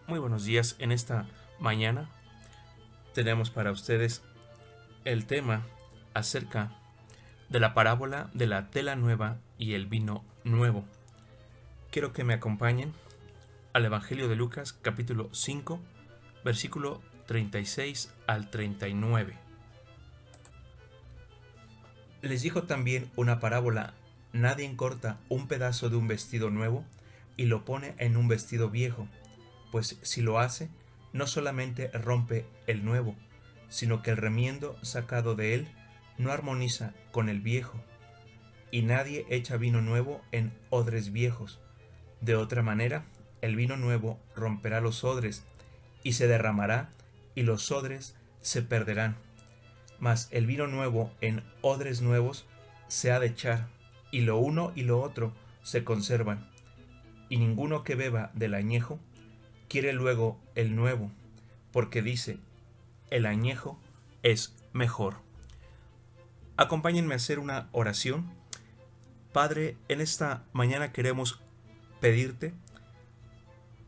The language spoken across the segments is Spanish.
Muy buenos días. En esta mañana tenemos para ustedes el tema acerca de la parábola de la tela nueva y el vino nuevo. Quiero que me acompañen al Evangelio de Lucas, capítulo 5, versículo 36 al 39. Les dijo también una parábola: nadie corta un pedazo de un vestido nuevo y lo pone en un vestido viejo, pues si lo hace, no solamente rompe el nuevo, sino que el remiendo sacado de él no armoniza con el viejo. Y nadie echa vino nuevo en odres viejos. De otra manera, el vino nuevo romperá los odres, y se derramará, y los odres se perderán. Mas el vino nuevo en odres nuevos se ha de echar, y lo uno y lo otro se conservan. Y ninguno que beba del añejo quiere luego el nuevo, porque dice: el añejo es mejor. Acompáñenme a hacer una oración. Padre, en esta mañana queremos pedirte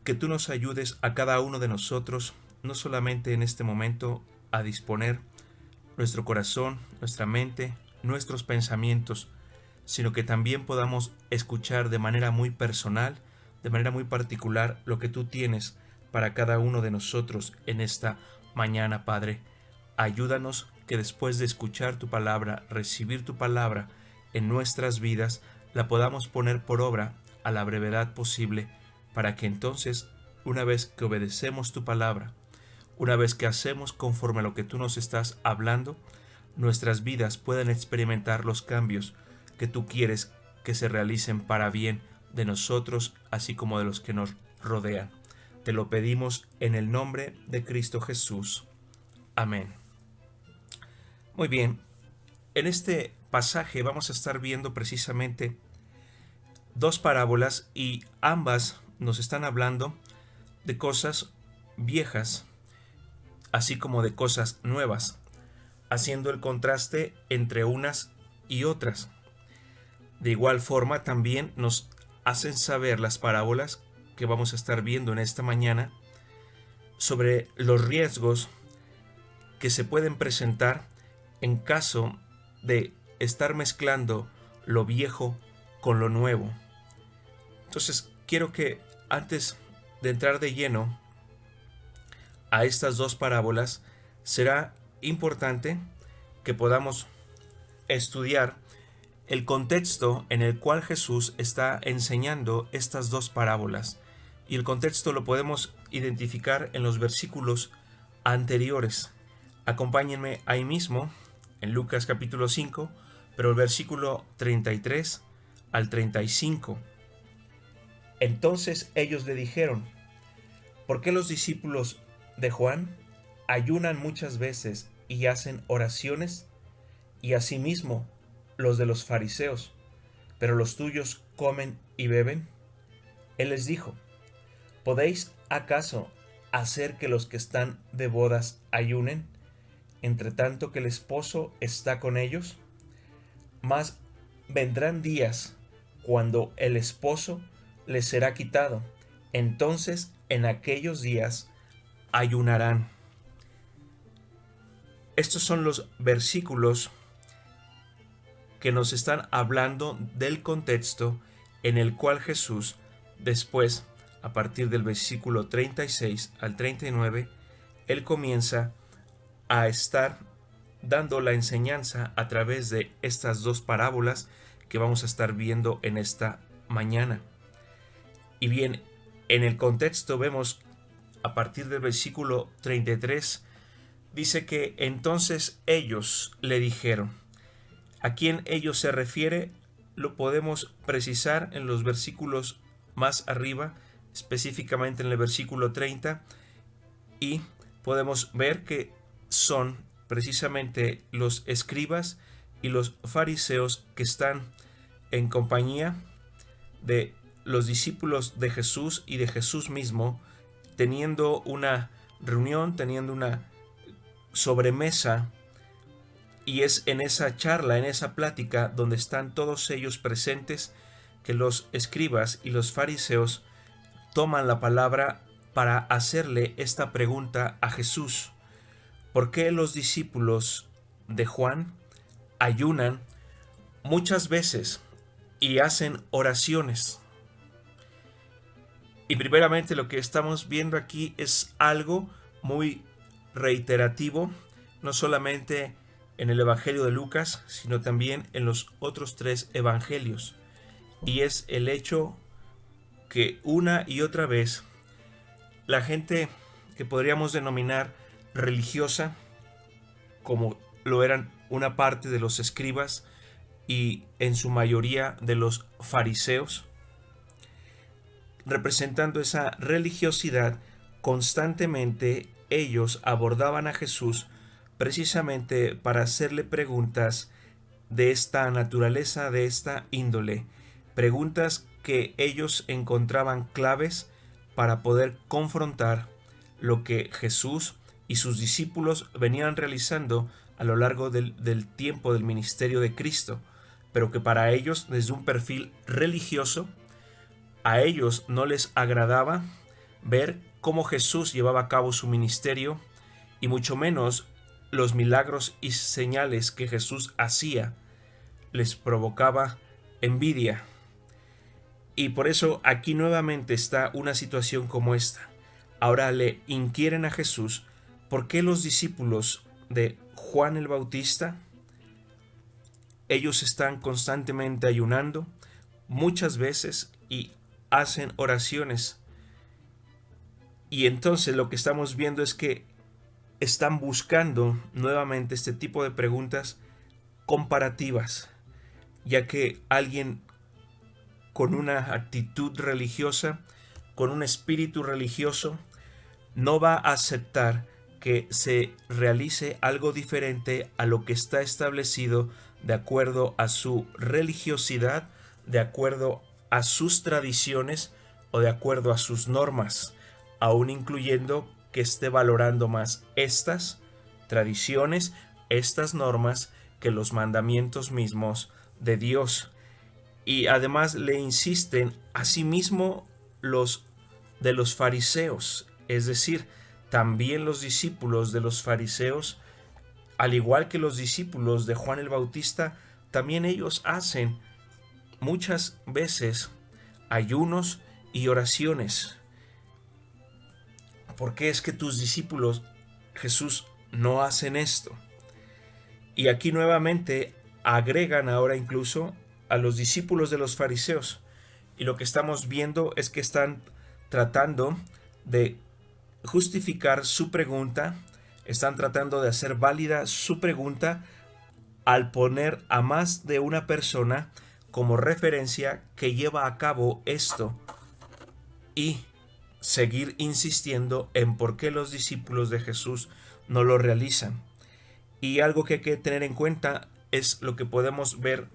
que tú nos ayudes a cada uno de nosotros, no solamente en este momento, a disponer nuestro corazón, nuestra mente, nuestros pensamientos, sino que también podamos escuchar de manera muy personal, de manera muy particular, lo que tú tienes para cada uno de nosotros en esta mañana, Padre. Ayúdanos que después de escuchar tu palabra, recibir tu palabra en nuestras vidas, la podamos poner por obra a la brevedad posible, para que entonces, una vez que obedecemos tu palabra, una vez que hacemos conforme a lo que tú nos estás hablando, nuestras vidas puedan experimentar los cambios que tú quieres que se realicen para bien de nosotros, así como de los que nos rodean. Te lo pedimos en el nombre de Cristo Jesús. Amén. Muy bien, en este pasaje vamos a estar viendo precisamente dos parábolas, y ambas nos están hablando de cosas viejas, así como de cosas nuevas, haciendo el contraste entre unas y otras. De igual forma, también nos hacen saber las parábolas que vamos a estar viendo en esta mañana sobre los riesgos que se pueden presentar en caso de estar mezclando lo viejo con lo nuevo. Entonces, quiero que antes de entrar de lleno a estas dos parábolas, será importante que podamos estudiar el contexto en el cual Jesús está enseñando estas dos parábolas. Y el contexto lo podemos identificar en los versículos anteriores. Acompáñenme ahí mismo, en Lucas capítulo 5, pero el versículo 33 al 35. Entonces ellos le dijeron: ¿por qué los discípulos de Juan ayunan muchas veces y hacen oraciones, y asimismo los de los fariseos, pero los tuyos comen y beben? Él les dijo: ¿podéis acaso hacer que los que están de bodas ayunen, entre tanto que el esposo está con ellos? Mas vendrán días cuando el esposo les será quitado, entonces en aquellos días ayunarán. Estos son los versículos que nos están hablando del contexto en el cual Jesús, después, a partir del versículo 36 al 39, Él comienza a estar dando la enseñanza a través de estas dos parábolas que vamos a estar viendo en esta mañana. Y bien, en el contexto vemos, a partir del versículo 33, dice que entonces ellos le dijeron. ¿A quién ellos se refiere? Lo podemos precisar en los versículos más arriba, específicamente en el versículo 30, y podemos ver que son precisamente los escribas y los fariseos que están en compañía de los discípulos de Jesús y de Jesús mismo, teniendo una reunión, teniendo una sobremesa. Y es en esa charla, en esa plática, donde están todos ellos presentes, que los escribas y los fariseos toman la palabra para hacerle esta pregunta a Jesús: ¿por qué los discípulos de Juan ayunan muchas veces y hacen oraciones? Y primeramente lo que estamos viendo aquí es algo muy reiterativo, no solamente en el Evangelio de Lucas, sino también en los otros 3 evangelios. Y es el hecho que una y otra vez la gente que podríamos denominar religiosa, como lo eran una parte de los escribas y en su mayoría de los fariseos, representando esa religiosidad, constantemente ellos abordaban a Jesús precisamente para hacerle preguntas de esta naturaleza, de esta índole, preguntas que ellos encontraban claves para poder confrontar lo que Jesús y sus discípulos venían realizando a lo largo del tiempo del ministerio de Cristo, pero que para ellos, desde un perfil religioso, a ellos no les agradaba ver cómo Jesús llevaba a cabo su ministerio, y mucho menos los milagros y señales que Jesús hacía. Les provocaba envidia. Y por eso aquí nuevamente está una situación como esta. Ahora le inquieren a Jesús por qué los discípulos de Juan el Bautista, ellos están constantemente ayunando muchas veces y hacen oraciones. Y entonces lo que estamos viendo es que están buscando nuevamente este tipo de preguntas comparativas, ya que alguien con una actitud religiosa, con un espíritu religioso, no va a aceptar que se realice algo diferente a lo que está establecido de acuerdo a su religiosidad, de acuerdo a sus tradiciones o de acuerdo a sus normas, aún incluyendo que esté valorando más estas tradiciones, estas normas, que los mandamientos mismos de Dios. Y además le insisten asimismo los de los fariseos, es decir, también los discípulos de los fariseos, al igual que los discípulos de Juan el Bautista, también ellos hacen muchas veces ayunos y oraciones. ¿Por qué es que tus discípulos, Jesús, no hacen esto? Y aquí nuevamente agregan ahora incluso a los discípulos de los fariseos. Y lo que estamos viendo es que están tratando de justificar su pregunta, están tratando de hacer válida su pregunta al poner a más de una persona como referencia que lleva a cabo esto y seguir insistiendo en por qué los discípulos de Jesús no lo realizan. Y algo que hay que tener en cuenta es lo que podemos ver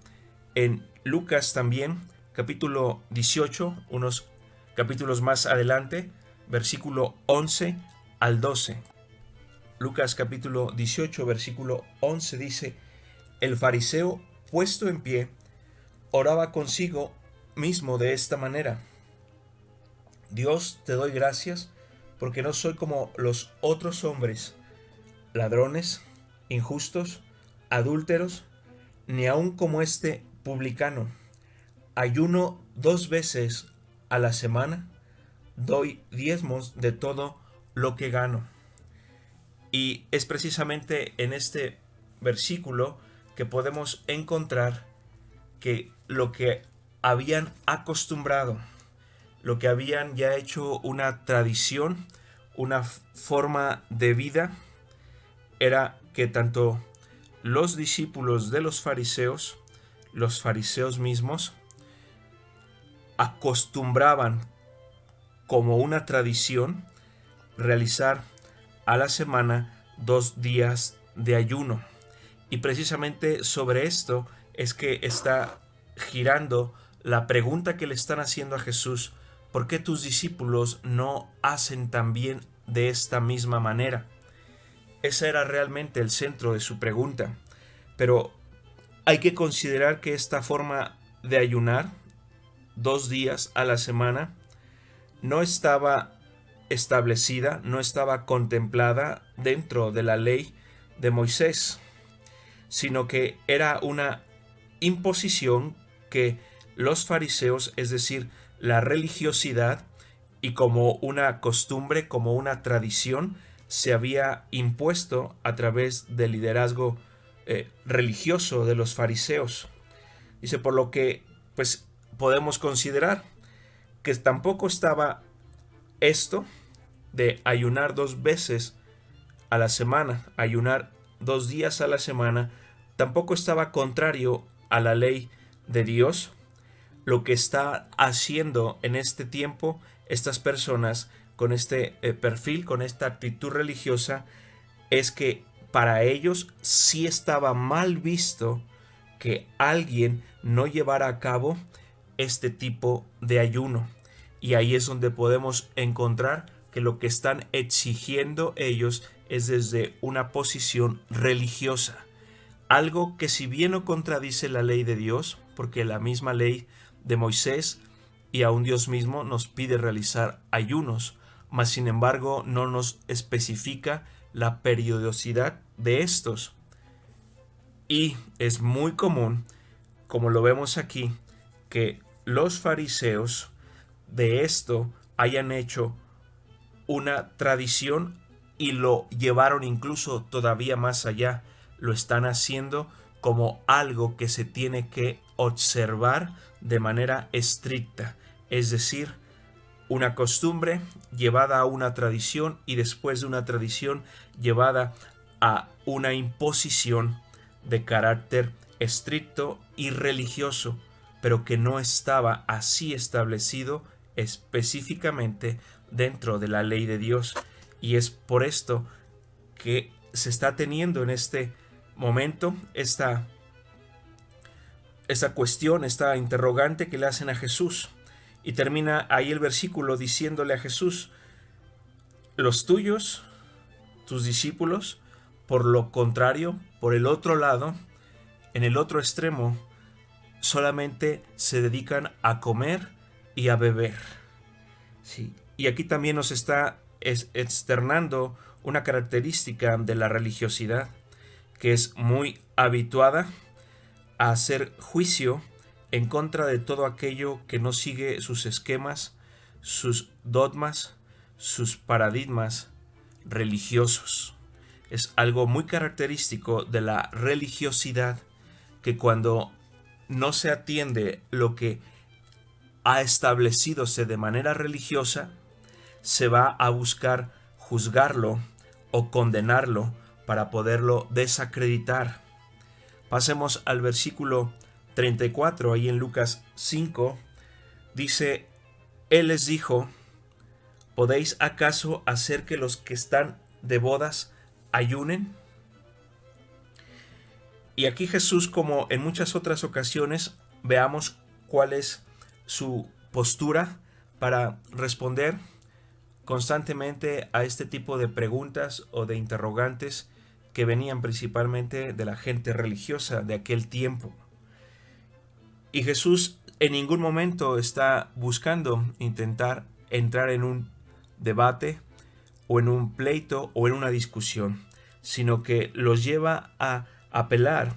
en Lucas también, capítulo 18, unos capítulos más adelante, versículo 11 al 12. Lucas capítulo 18, versículo 11 dice: el fariseo, puesto en pie, oraba consigo mismo de esta manera: Dios, te doy gracias porque no soy como los otros hombres, ladrones, injustos, adúlteros, ni aun como este publicano. Ayuno 2 veces a la semana, doy diezmos de todo lo que gano. Y es precisamente en este versículo que podemos encontrar que lo que habían acostumbrado, lo que habían ya hecho una tradición, una forma de vida, era que tanto los discípulos de los fariseos mismos, acostumbraban como una tradición realizar a la semana 2 días de ayuno. Y precisamente sobre esto es que está girando la pregunta que le están haciendo a Jesús: ¿por qué tus discípulos no hacen también de esta misma manera? Ese era realmente el centro de su pregunta. Pero hay que considerar que esta forma de ayunar 2 días a la semana no estaba establecida, no estaba contemplada dentro de la ley de Moisés, sino que era una imposición que los fariseos, es decir, la religiosidad, y como una costumbre, como una tradición, se había impuesto a través del liderazgo religioso de los fariseos. Dice, por lo que pues podemos considerar que tampoco estaba esto de ayunar 2 veces a la semana, ayunar 2 días a la semana, tampoco estaba contrario a la ley de Dios. Lo que está haciendo en este tiempo estas personas con este perfil, con esta actitud religiosa, es que para ellos sí estaba mal visto que alguien no llevara a cabo este tipo de ayuno. Y ahí es donde podemos encontrar que lo que están exigiendo ellos es desde una posición religiosa. Algo que si bien no contradice la ley de Dios, porque la misma ley de Moisés y aún Dios mismo nos pide realizar ayunos, mas sin embargo no nos especifica la periodicidad de estos. Y es muy común, como lo vemos aquí, que los fariseos de esto hayan hecho una tradición y lo llevaron incluso todavía más allá. Lo están haciendo como algo que se tiene que observar de manera estricta, es decir, una costumbre llevada a una tradición y después de una tradición llevada a una imposición de carácter estricto y religioso, pero que no estaba así establecido específicamente dentro de la ley de Dios. Y es por esto que se está teniendo en este momento esta cuestión, esta interrogante que le hacen a Jesús. Y termina ahí el versículo diciéndole a Jesús: los tuyos, tus discípulos, por lo contrario, por el otro lado, en el otro extremo, solamente se dedican a comer y a beber. Sí. Y aquí también nos está externando una característica de la religiosidad, que es muy habituada a hacer juicio en contra de todo aquello que no sigue sus esquemas, sus dogmas, sus paradigmas religiosos. Es algo muy característico de la religiosidad, que cuando no se atiende lo que ha establecidose de manera religiosa, se va a buscar juzgarlo o condenarlo para poderlo desacreditar. Pasemos al versículo 34, ahí en Lucas 5, dice: Él les dijo: ¿podéis acaso hacer que los que están de bodas ayunen? Y aquí Jesús, como en muchas otras ocasiones, veamos cuál es su postura para responder constantemente a este tipo de preguntas o de interrogantes que venían principalmente de la gente religiosa de aquel tiempo. Y Jesús en ningún momento está buscando intentar entrar en un debate o en un pleito o en una discusión, sino que los lleva a apelar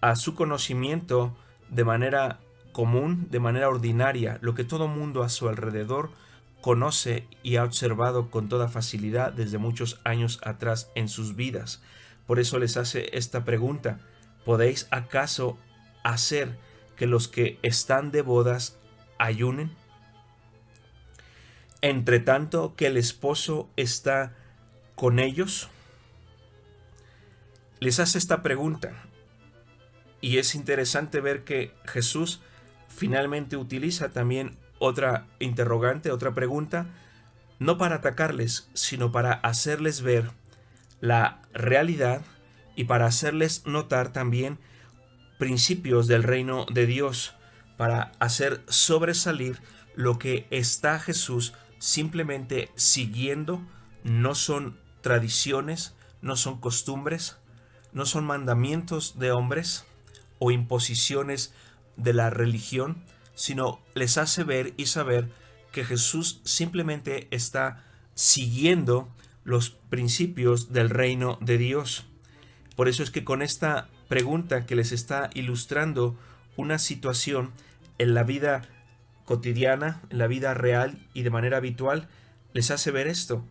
a su conocimiento de manera común, de manera ordinaria, lo que todo mundo a su alrededor conoce y ha observado con toda facilidad desde muchos años atrás en sus vidas. Por eso les hace esta pregunta: ¿podéis acaso hacer que los que están de bodas ayunen, entre tanto que el esposo está con ellos? Les hace esta pregunta, y es interesante ver que Jesús finalmente utiliza también otra interrogante, otra pregunta, no para atacarles, sino para hacerles ver la realidad y para hacerles notar también principios del reino de Dios, para hacer sobresalir lo que está Jesús simplemente siguiendo. No son tradiciones, no son costumbres, no son mandamientos de hombres o imposiciones de la religión, sino les hace ver y saber que Jesús simplemente está siguiendo los principios del reino de Dios. Por eso es que con esta pregunta que les está ilustrando una situación en la vida cotidiana, en la vida real y de manera habitual, les hace ver esto.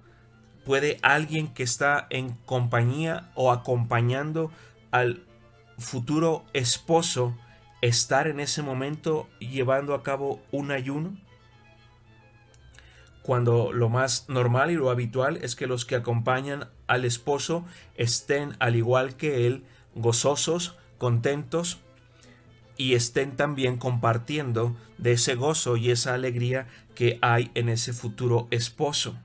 ¿Puede alguien que está en compañía o acompañando al futuro esposo estar en ese momento llevando a cabo un ayuno? Cuando lo más normal y lo habitual es que los que acompañan al esposo estén al igual que él, gozosos, contentos, y estén también compartiendo de ese gozo y esa alegría que hay en ese futuro esposo.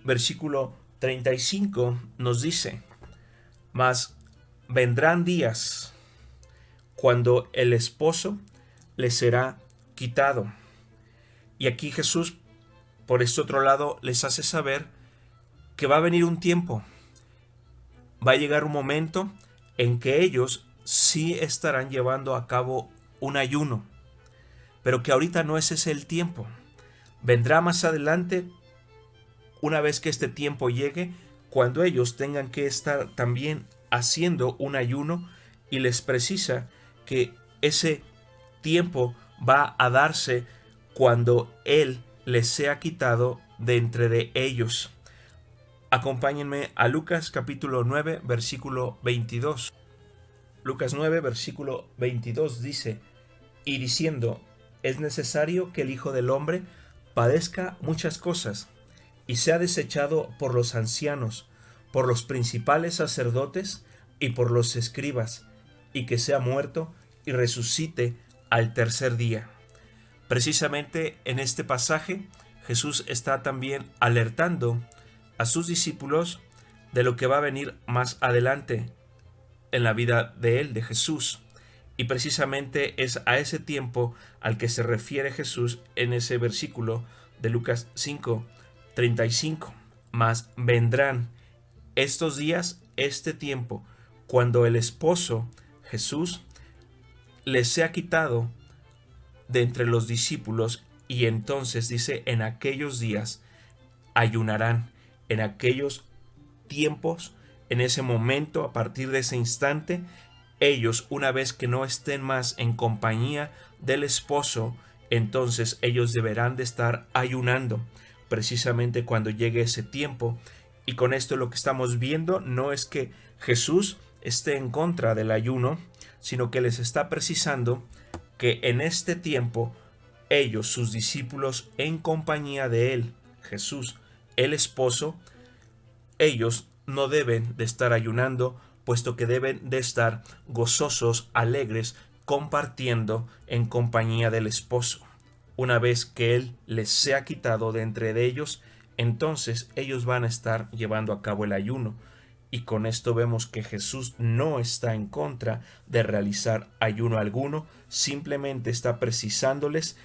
Versículo 35 nos dice: mas vendrán días cuando el esposo le será quitado. Y aquí Jesús, por este otro lado, les hace saber que va a venir un tiempo, va a llegar un momento en que ellos sí estarán llevando a cabo un ayuno, pero que ahorita no es ese el tiempo. Vendrá más adelante, una vez que este tiempo llegue, cuando ellos tengan que estar también haciendo un ayuno, y les precisa que ese tiempo va a darse cuando Él les sea quitado de entre de ellos. Acompáñenme a Lucas capítulo 9, versículo 22. Lucas 9, versículo 22 dice: y diciendo, es necesario que el Hijo del Hombre padezca muchas cosas, y sea desechado por los ancianos, por los principales sacerdotes y por los escribas, y que sea muerto y resucite al tercer día. Precisamente en este pasaje, Jesús está también alertando a sus discípulos de lo que va a venir más adelante en la vida de él, de Jesús. Y precisamente es a ese tiempo al que se refiere Jesús en ese versículo de Lucas 5, 35. Mas vendrán estos días, este tiempo, cuando el esposo, Jesús, les sea quitado de entre los discípulos, y entonces dice, en aquellos días ayunarán, en aquellos tiempos, en ese momento, a partir de ese instante, ellos, una vez que no estén más en compañía del esposo, entonces ellos deberán de estar ayunando, precisamente cuando llegue ese tiempo. Y con esto lo que estamos viendo no es que Jesús esté en contra del ayuno, sino que les está precisando que en este tiempo ellos, sus discípulos, en compañía de él, Jesús, el esposo, ellos no deben de estar ayunando, puesto que deben de estar gozosos, alegres, compartiendo en compañía del esposo. Una vez que él les sea quitado de entre de ellos, entonces ellos van a estar llevando a cabo el ayuno. Y con esto vemos que Jesús no está en contra de realizar ayuno alguno, simplemente está precisándoles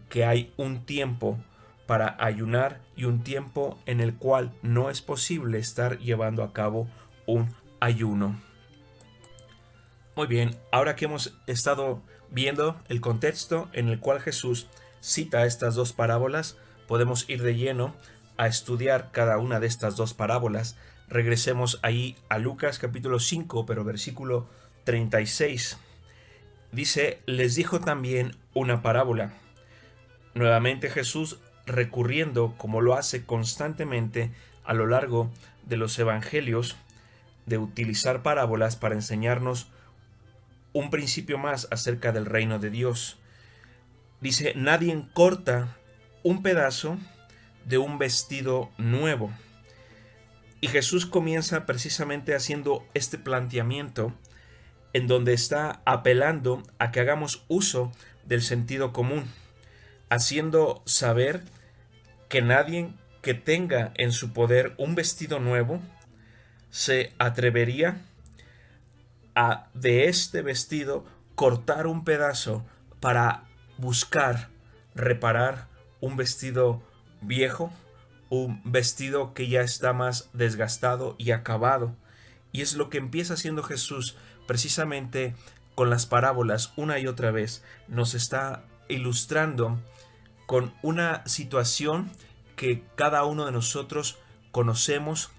que hay un tiempo para ayunar y un tiempo en el cual no es posible estar llevando a cabo un ayuno. Muy bien, ahora que hemos estado viendo el contexto en el cual Jesús cita estas dos parábolas, podemos ir de lleno a estudiar cada una de estas dos parábolas. Regresemos ahí a Lucas capítulo 5, pero versículo 36. Dice, les dijo también una parábola. Nuevamente Jesús, recurriendo, como lo hace constantemente a lo largo de los evangelios, de utilizar parábolas para enseñarnos un principio más acerca del reino de Dios. Dice, nadie corta un pedazo de un vestido nuevo. Y Jesús comienza precisamente haciendo este planteamiento en donde está apelando a que hagamos uso del sentido común, haciendo saber que nadie que tenga en su poder un vestido nuevo se atrevería a de este vestido cortar un pedazo para buscar reparar un vestido viejo, un vestido que ya está más desgastado y acabado. Y es lo que empieza haciendo Jesús precisamente con las parábolas una y otra vez. Nos está ilustrando con una situación que cada uno de nosotros conocemos,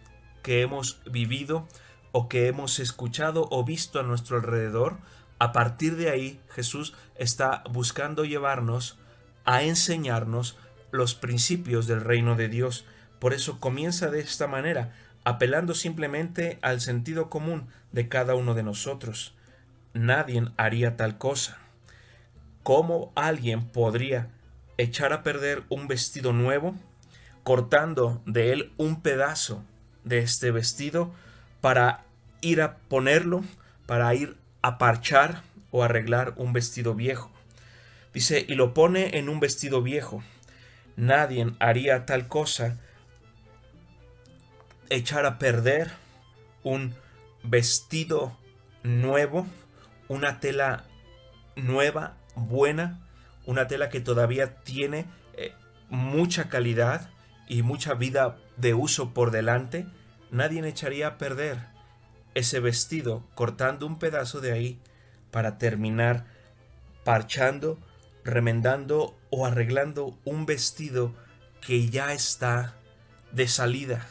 que hemos vivido o que hemos escuchado o visto a nuestro alrededor. A partir de ahí, Jesús está buscando llevarnos a enseñarnos los principios del reino de Dios. Por eso comienza de esta manera, apelando simplemente al sentido común de cada uno de nosotros. Nadie haría tal cosa. ¿Cómo alguien podría echar a perder un vestido nuevo, cortando de él un pedazo de este vestido para ir a ponerlo, para ir a parchar o arreglar un vestido viejo? Dice, y lo pone en un vestido viejo. Nadie haría tal cosa, echar a perder un vestido nuevo, una tela nueva, buena, una tela que todavía tiene mucha calidad y mucha vida de uso por delante. Nadie echaría a perder ese vestido cortando un pedazo de ahí para terminar parchando, remendando o arreglando un vestido que ya está de salida,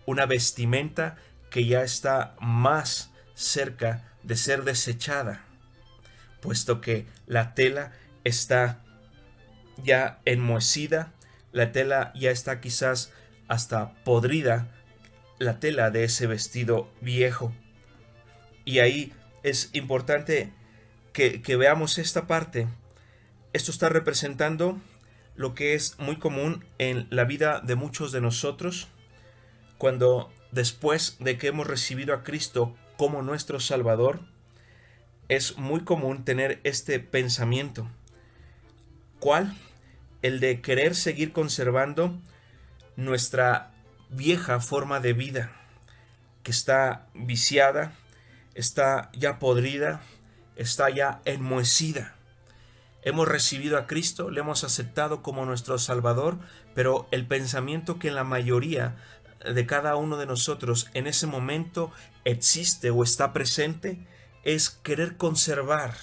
una vestimenta que ya está más cerca de ser desechada, puesto que la tela está ya enmohecida, la tela ya está quizás hasta podrida, la tela de ese vestido viejo. Y ahí es importante que veamos esta parte. Esto está representando lo que es muy común en la vida de muchos de nosotros, cuando después de que hemos recibido a Cristo como nuestro Salvador, es muy común tener este pensamiento. ¿Cuál? El de querer seguir conservando nuestra vieja forma de vida, que está viciada, está ya podrida, está ya enmohecida. Hemos recibido a Cristo, le hemos aceptado como nuestro Salvador, pero el pensamiento que en la mayoría de cada uno de nosotros en ese momento existe o está presente es querer conservar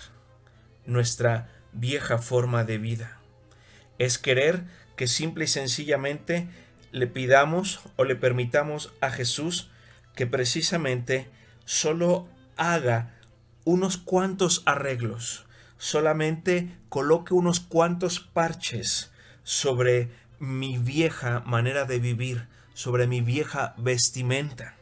nuestra vieja forma de vida. Es querer que simple y sencillamente le pidamos o le permitamos a Jesús que precisamente solo haga unos cuantos arreglos, solamente coloque unos cuantos parches sobre mi vieja manera de vivir, sobre mi vieja vestimenta,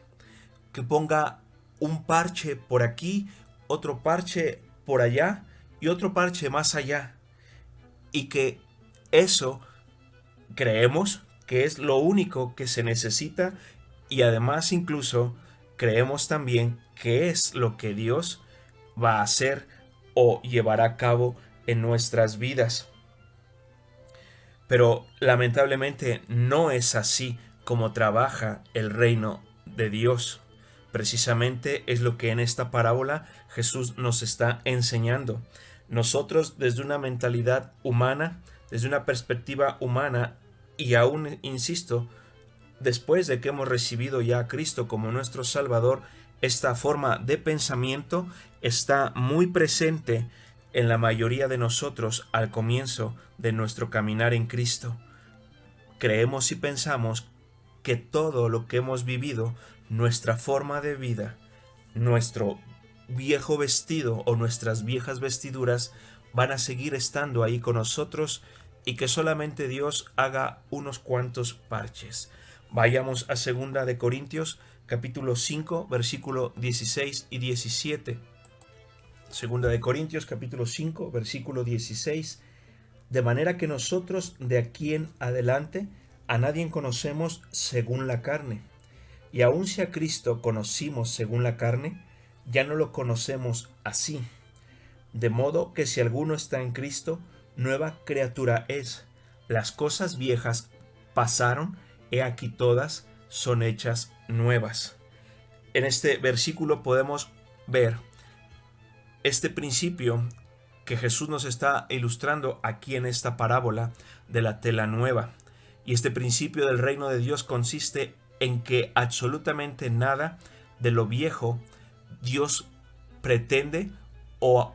que ponga un parche por aquí, otro parche por allá y otro parche más allá, y que eso creemos que es lo único que se necesita, y además incluso creemos también que es lo que Dios va a hacer o llevará a cabo en nuestras vidas. Pero lamentablemente no es así como trabaja el reino de Dios. Precisamente es lo que en esta parábola Jesús nos está enseñando. Nosotros, desde una mentalidad humana, desde una perspectiva humana, y aún insisto, después de que hemos recibido ya a Cristo como nuestro Salvador, esta forma de pensamiento está muy presente en la mayoría de nosotros al comienzo de nuestro caminar en Cristo. Creemos y pensamos que todo lo que hemos vivido, nuestra forma de vida, nuestro viejo vestido o nuestras viejas vestiduras van a seguir estando ahí con nosotros, y que solamente Dios haga unos cuantos parches. Vayamos a 2 de Corintios capítulo 5 versículo 16 y 17. 2 de Corintios capítulo 5 versículo 16. De manera que nosotros de aquí en adelante a nadie conocemos según la carne. Y aun si a Cristo conocimos según la carne, ya no lo conocemos así. De modo que si alguno está en Cristo, nueva criatura es. Las cosas viejas pasaron, he aquí todas son hechas nuevas. En este versículo podemos ver este principio que Jesús nos está ilustrando aquí en esta parábola de la tela nueva. Y este principio del reino de Dios consiste en que absolutamente nada de lo viejo Dios pretende o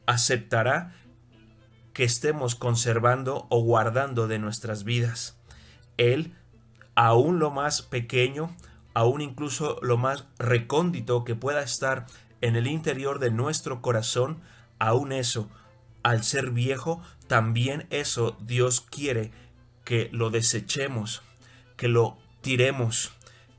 aceptará que estemos conservando o guardando de nuestras vidas. Él, aún lo más pequeño, aún incluso lo más recóndito que pueda estar en el interior de nuestro corazón, aún eso, al ser viejo, también eso Dios quiere que lo desechemos, que lo tiremos,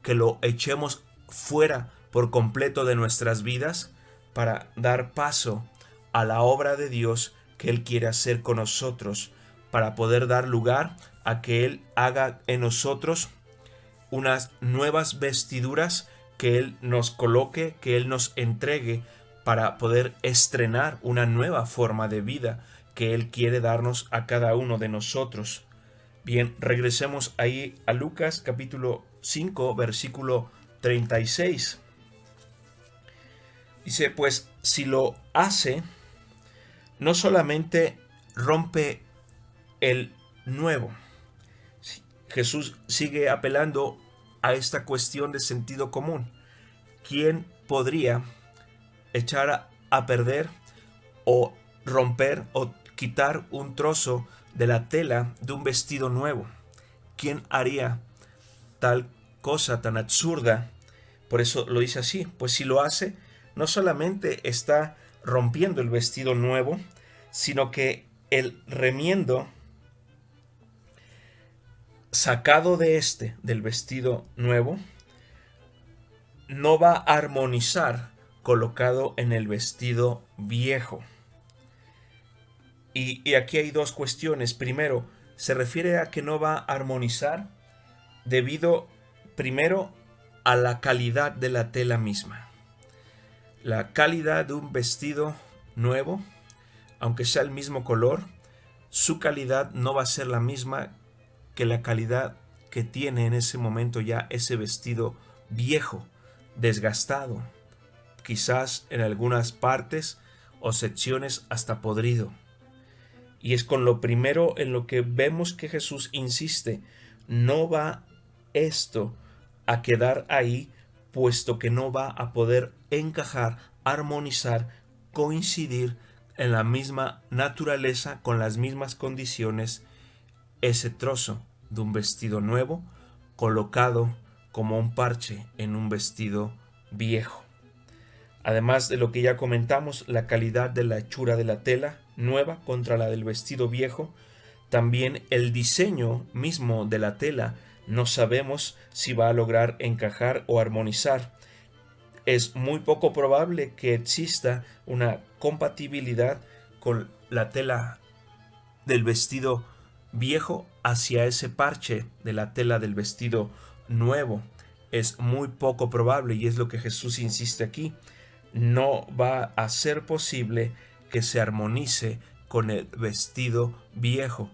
que lo echemos fuera por completo de nuestras vidas para dar paso a la obra de Dios que Él quiere hacer con nosotros, para poder dar lugar a que Él haga en nosotros unas nuevas vestiduras, que Él nos coloque, que Él nos entregue para poder estrenar una nueva forma de vida que Él quiere darnos a cada uno de nosotros. Bien, regresemos ahí a Lucas capítulo 5, versículo 36. Dice, pues si lo hace, no solamente rompe el nuevo. Jesús sigue apelando a esta cuestión de sentido común. ¿Quién podría echar a perder o romper o quitar un trozo de la tela de un vestido nuevo? ¿Quién haría tal cosa tan absurda? Por eso lo dice así, pues si lo hace, no solamente está rompiendo el vestido nuevo, sino que el remiendo sacado de del vestido nuevo, no va a armonizar colocado en el vestido viejo. Y aquí hay dos cuestiones. Primero, se refiere a que no va a armonizar debido, primero, a la calidad de la tela misma. La calidad de un vestido nuevo, aunque sea el mismo color, su calidad no va a ser la misma que la calidad que tiene en ese momento ya ese vestido viejo, desgastado, quizás en algunas partes o secciones hasta podrido. Y es con lo primero en lo que vemos que Jesús insiste, no va esto a quedar ahí, puesto que no va a poder encajar, armonizar, coincidir en la misma naturaleza, con las mismas condiciones, ese trozo de un vestido nuevo colocado como un parche en un vestido viejo. Además de lo que ya comentamos, la calidad de la hechura de la tela nueva contra la del vestido viejo, también el diseño mismo de la tela, no sabemos si va a lograr encajar o armonizar. Es muy poco probable que exista una compatibilidad con la tela del vestido viejo hacia ese parche de la tela del vestido nuevo. Es muy poco probable, y es lo que Jesús insiste aquí. No va a ser posible que se armonice con el vestido viejo.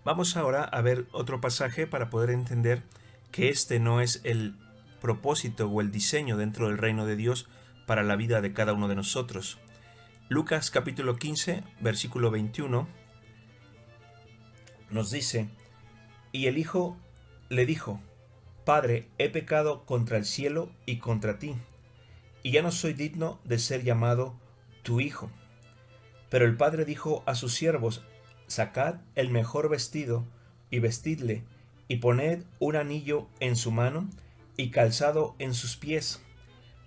Vamos ahora a ver otro pasaje para poder entender que este no es el propósito o el diseño dentro del reino de Dios para la vida de cada uno de nosotros. Lucas capítulo 15, versículo 21 nos dice, y el hijo le dijo, Padre, he pecado contra el cielo y contra ti, y ya no soy digno de ser llamado tu hijo. Pero el padre dijo a sus siervos, sacad el mejor vestido y vestidle, y poned un anillo en su mano y calzado en sus pies.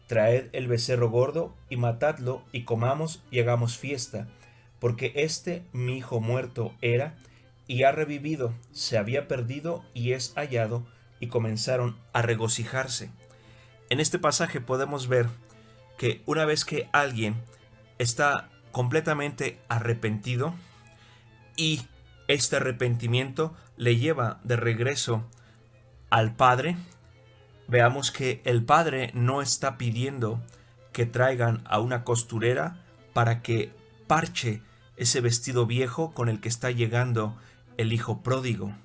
Traed el becerro gordo y matadlo, y comamos y hagamos fiesta, porque mi hijo muerto era, y ha revivido, se había perdido y es hallado, y comenzaron a regocijarse. En este pasaje podemos ver que una vez que alguien está completamente arrepentido y este arrepentimiento le lleva de regreso al Padre, veamos que el Padre no está pidiendo que traigan a una costurera para que parche ese vestido viejo con el que está llegando el hijo pródigo.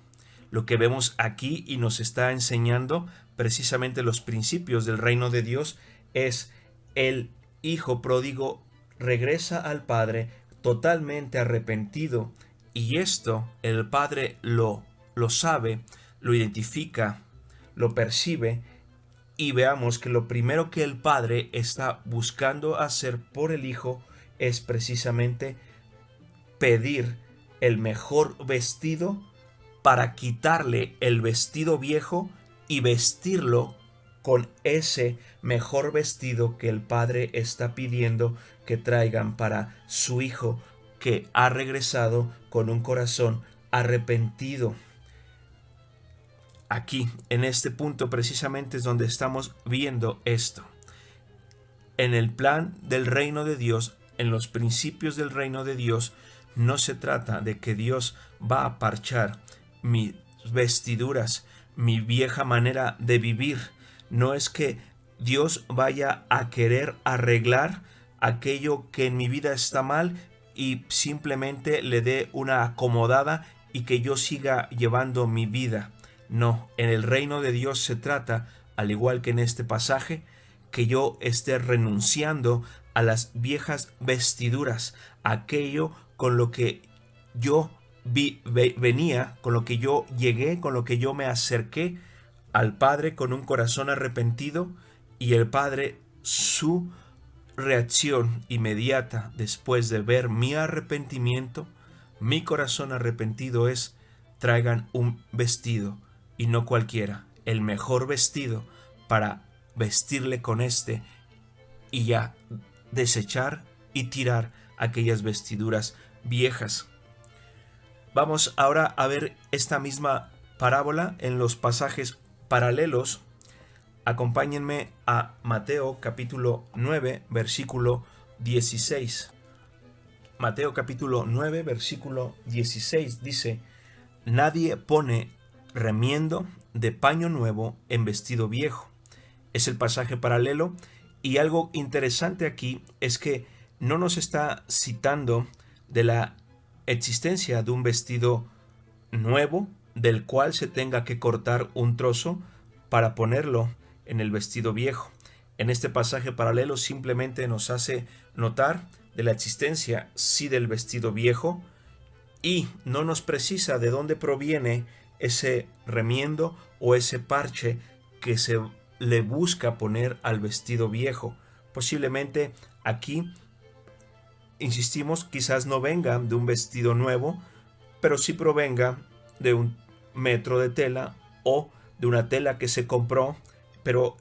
Lo que vemos aquí y nos está enseñando precisamente los principios del reino de Dios es el hijo pródigo regresa al Padre totalmente arrepentido, y esto el Padre lo sabe, lo identifica, lo percibe, y veamos que lo primero que el Padre está buscando hacer por el Hijo es precisamente pedir el mejor vestido para quitarle el vestido viejo y vestirlo con ese mejor vestido que el padre está pidiendo que traigan para su hijo que ha regresado con un corazón arrepentido. Aquí, en este punto precisamente es donde estamos viendo esto. En el plan del reino de Dios, en los principios del reino de Dios, no se trata de que Dios va a parchar mis vestiduras, mi vieja manera de vivir. No es que Dios vaya a querer arreglar aquello que en mi vida está mal y simplemente le dé una acomodada y que yo siga llevando mi vida. No, en el reino de Dios se trata, al igual que en este pasaje, que yo esté renunciando a las viejas vestiduras, aquello con lo que yo venía, con lo que yo llegué, con lo que yo me acerqué al Padre con un corazón arrepentido, y el Padre, su reacción inmediata después de ver mi arrepentimiento, mi corazón arrepentido es: traigan un vestido, y no cualquiera, el mejor vestido, para vestirle con este y ya desechar y tirar aquellas vestiduras viejas. Vamos ahora a ver esta misma parábola en los pasajes paralelos. Acompáñenme a Mateo capítulo 9, versículo 16. Mateo capítulo 9, versículo 16 dice: nadie pone remiendo de paño nuevo en vestido viejo. Es el pasaje paralelo, y algo interesante aquí es que no nos está citando de la existencia de un vestido nuevo del cual se tenga que cortar un trozo para ponerlo en el vestido viejo. En este pasaje paralelo simplemente nos hace notar de la existencia sí del vestido viejo, y no nos precisa de dónde proviene ese remiendo o ese parche que se le busca poner al vestido viejo. Posiblemente aquí, insistimos, quizás no venga de un vestido nuevo, pero sí provenga de un metro de tela o de una tela que se compró, pero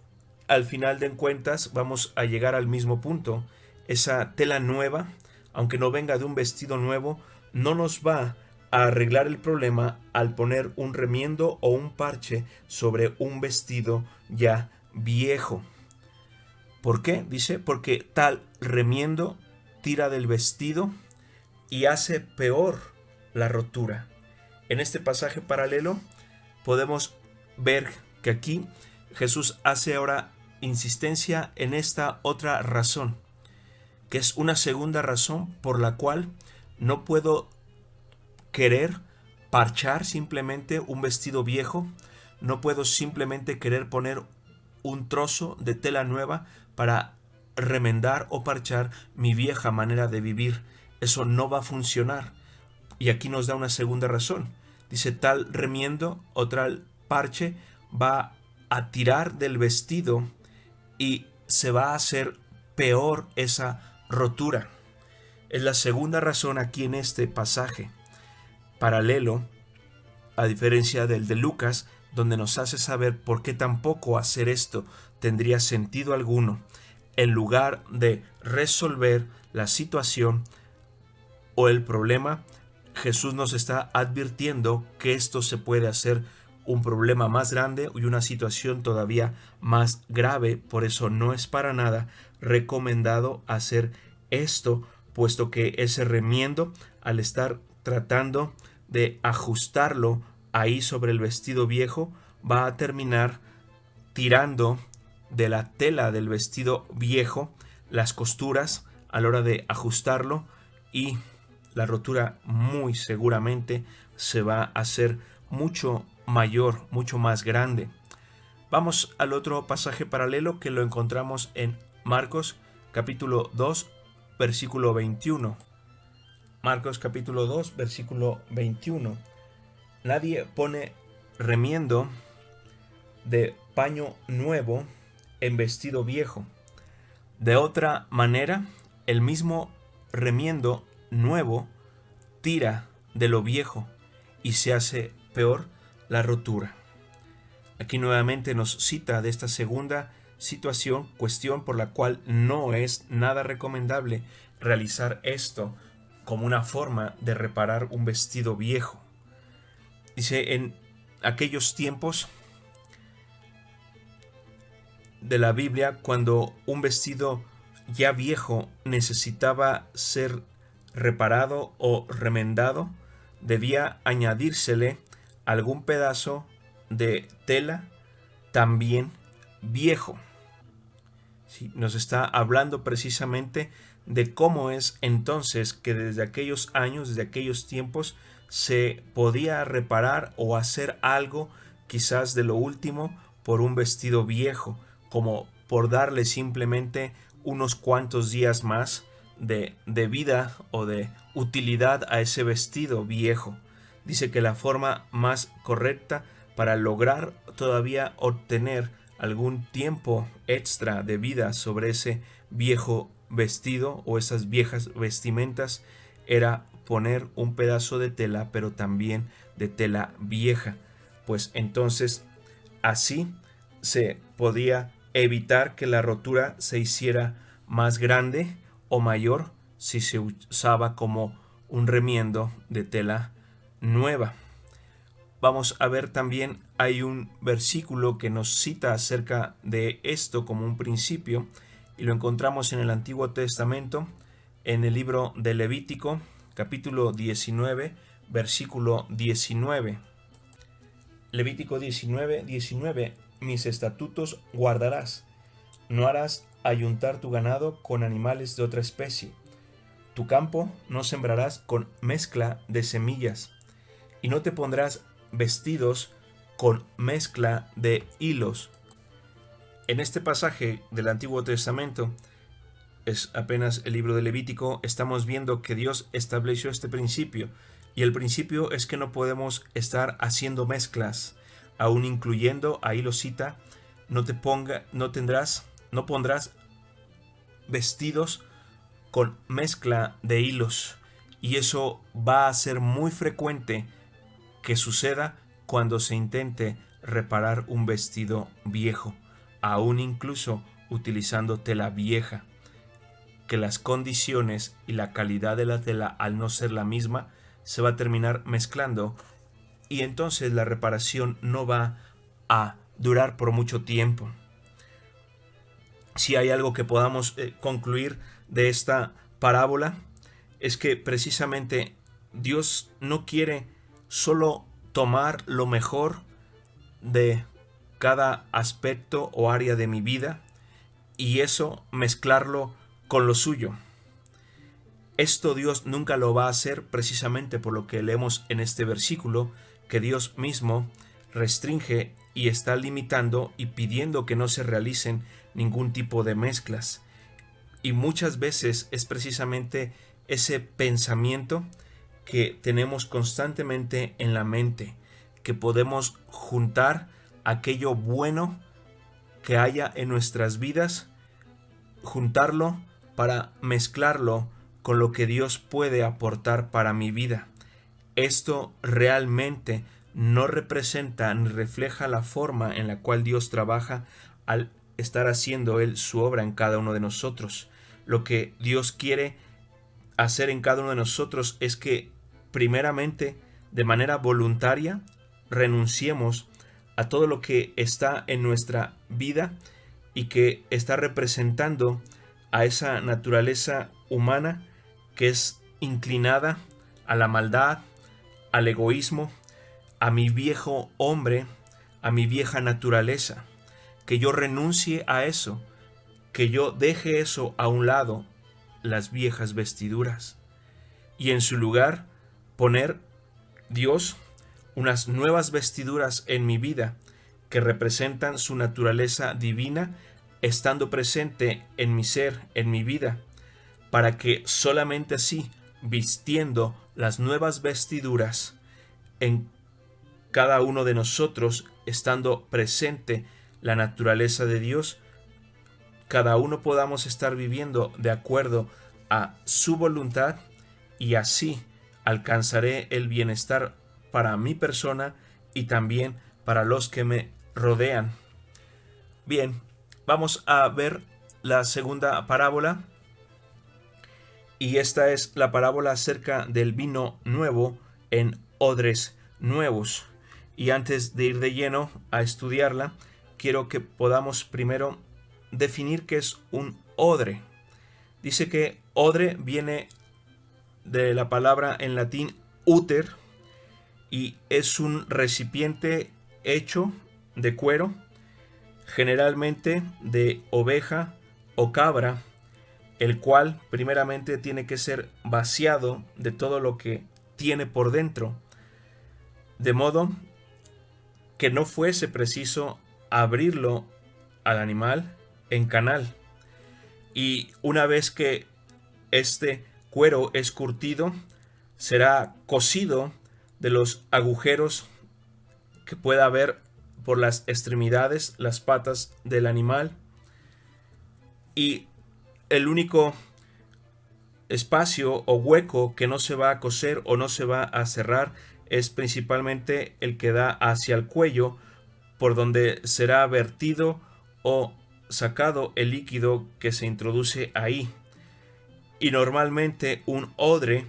al final de cuentas vamos a llegar al mismo punto. Esa tela nueva, aunque no venga de un vestido nuevo, no nos va a arreglar el problema al poner un remiendo o un parche sobre un vestido ya viejo. ¿Por qué? Dice, porque tal remiendo tira del vestido y hace peor la rotura. En este pasaje paralelo podemos ver que aquí Jesús hace ahora insistencia en esta otra razón, que es una segunda razón por la cual no puedo querer parchar simplemente un vestido viejo, no puedo simplemente querer poner un trozo de tela nueva para remendar o parchar mi vieja manera de vivir. Eso no va a funcionar. Y aquí nos da una segunda razón. Dice, tal remiendo o tal parche va a tirar del vestido y se va a hacer peor esa rotura. Es la segunda razón aquí en este pasaje paralelo, a diferencia del de Lucas, donde nos hace saber por qué tampoco hacer esto tendría sentido alguno. En lugar de resolver la situación o el problema, Jesús nos está advirtiendo que esto se puede hacer un problema más grande y una situación todavía más grave. Por eso no es para nada recomendado hacer esto, puesto que ese remiendo, al estar tratando de ajustarlo ahí sobre el vestido viejo, va a terminar tirando de la tela del vestido viejo las costuras a la hora de ajustarlo, y la rotura muy seguramente se va a hacer mucho mayor, mucho más grande. Vamos al otro pasaje paralelo que lo encontramos en Marcos capítulo 2, versículo 21. Marcos capítulo 2, versículo 21. Nadie pone remiendo de paño nuevo en vestido viejo. De otra manera, el mismo remiendo nuevo tira de lo viejo y se hace peor la rotura. Aquí nuevamente nos cita de esta segunda situación, cuestión por la cual no es nada recomendable realizar esto como una forma de reparar un vestido viejo. Dice, en aquellos tiempos de la Biblia, cuando un vestido ya viejo necesitaba ser reparado o remendado, debía añadírsele algún pedazo de tela también viejo. Sí, nos está hablando precisamente de cómo es entonces que desde aquellos años, desde aquellos tiempos, se podía reparar o hacer algo quizás de lo último por un vestido viejo, como por darle simplemente unos cuantos días más de vida o de utilidad a ese vestido viejo. Dice que la forma más correcta para lograr todavía obtener algún tiempo extra de vida sobre ese viejo vestido o esas viejas vestimentas era poner un pedazo de tela, pero también de tela vieja, pues entonces así se podía evitar que la rotura se hiciera más grande o mayor si se usaba como un remiendo de tela nueva. Vamos a ver también, hay un versículo que nos cita acerca de esto como un principio, y lo encontramos en el Antiguo Testamento, en el libro de Levítico, capítulo 19, versículo 19. Levítico 19, 19. Mis estatutos guardarás. No harás ayuntar tu ganado con animales de otra especie. Tu campo no sembrarás con mezcla de semillas, y no te pondrás vestidos con mezcla de hilos. En este pasaje del Antiguo Testamento, es apenas el libro de Levítico, estamos viendo que Dios estableció este principio, y el principio es que no podemos estar haciendo mezclas, aún incluyendo, ahí lo cita, no pondrás vestidos con mezcla de hilos, y eso va a ser muy frecuente que suceda cuando se intente reparar un vestido viejo, aún incluso utilizando tela vieja, que las condiciones y la calidad de la tela, al no ser la misma, se va a terminar mezclando, y entonces la reparación no va a durar por mucho tiempo. Si hay algo que podamos concluir de esta parábola, es que precisamente Dios no quiere solo tomar lo mejor de cada aspecto o área de mi vida y eso mezclarlo con lo suyo. Esto Dios nunca lo va a hacer, precisamente por lo que leemos en este versículo, que Dios mismo restringe y está limitando y pidiendo que no se realicen ningún tipo de mezclas. Y muchas veces es precisamente ese pensamiento que tenemos constantemente en la mente, que podemos juntar aquello bueno que haya en nuestras vidas, juntarlo para mezclarlo con lo que Dios puede aportar para mi vida. Esto realmente no representa ni refleja la forma en la cual Dios trabaja al estar haciendo Él su obra en cada uno de nosotros. Lo que Dios quiere hacer en cada uno de nosotros es que, primeramente, de manera voluntaria, renunciemos a todo lo que está en nuestra vida y que está representando a esa naturaleza humana que es inclinada a la maldad, al egoísmo, a mi viejo hombre, a mi vieja naturaleza. Que yo renuncie a eso, que yo deje eso a un lado, las viejas vestiduras, y en su lugar poner Dios unas nuevas vestiduras en mi vida que representan su naturaleza divina, estando presente en mi ser, en mi vida, para que solamente así, vistiendo las nuevas vestiduras en cada uno de nosotros, estando presente la naturaleza de Dios, cada uno podamos estar viviendo de acuerdo a su voluntad, y así alcanzaré el bienestar para mi persona y también para los que me rodean. Bien, vamos a ver la segunda parábola. Y esta es la parábola acerca del vino nuevo en odres nuevos. Y antes de ir de lleno a estudiarla, quiero que podamos primero definir qué es un odre. Dice que odre viene de la palabra en latín úter y es un recipiente hecho de cuero, generalmente de oveja o cabra, el cual primeramente tiene que ser vaciado de todo lo que tiene por dentro, de modo que no fuese preciso abrirlo al animal en canal. Y una vez que este cuero es curtido, será cosido de los agujeros que pueda haber por las extremidades, las patas del animal, y el único espacio o hueco que no se va a coser o no se va a cerrar es principalmente el que da hacia el cuello, por donde será vertido o sacado el líquido que se introduce ahí. Y normalmente un odre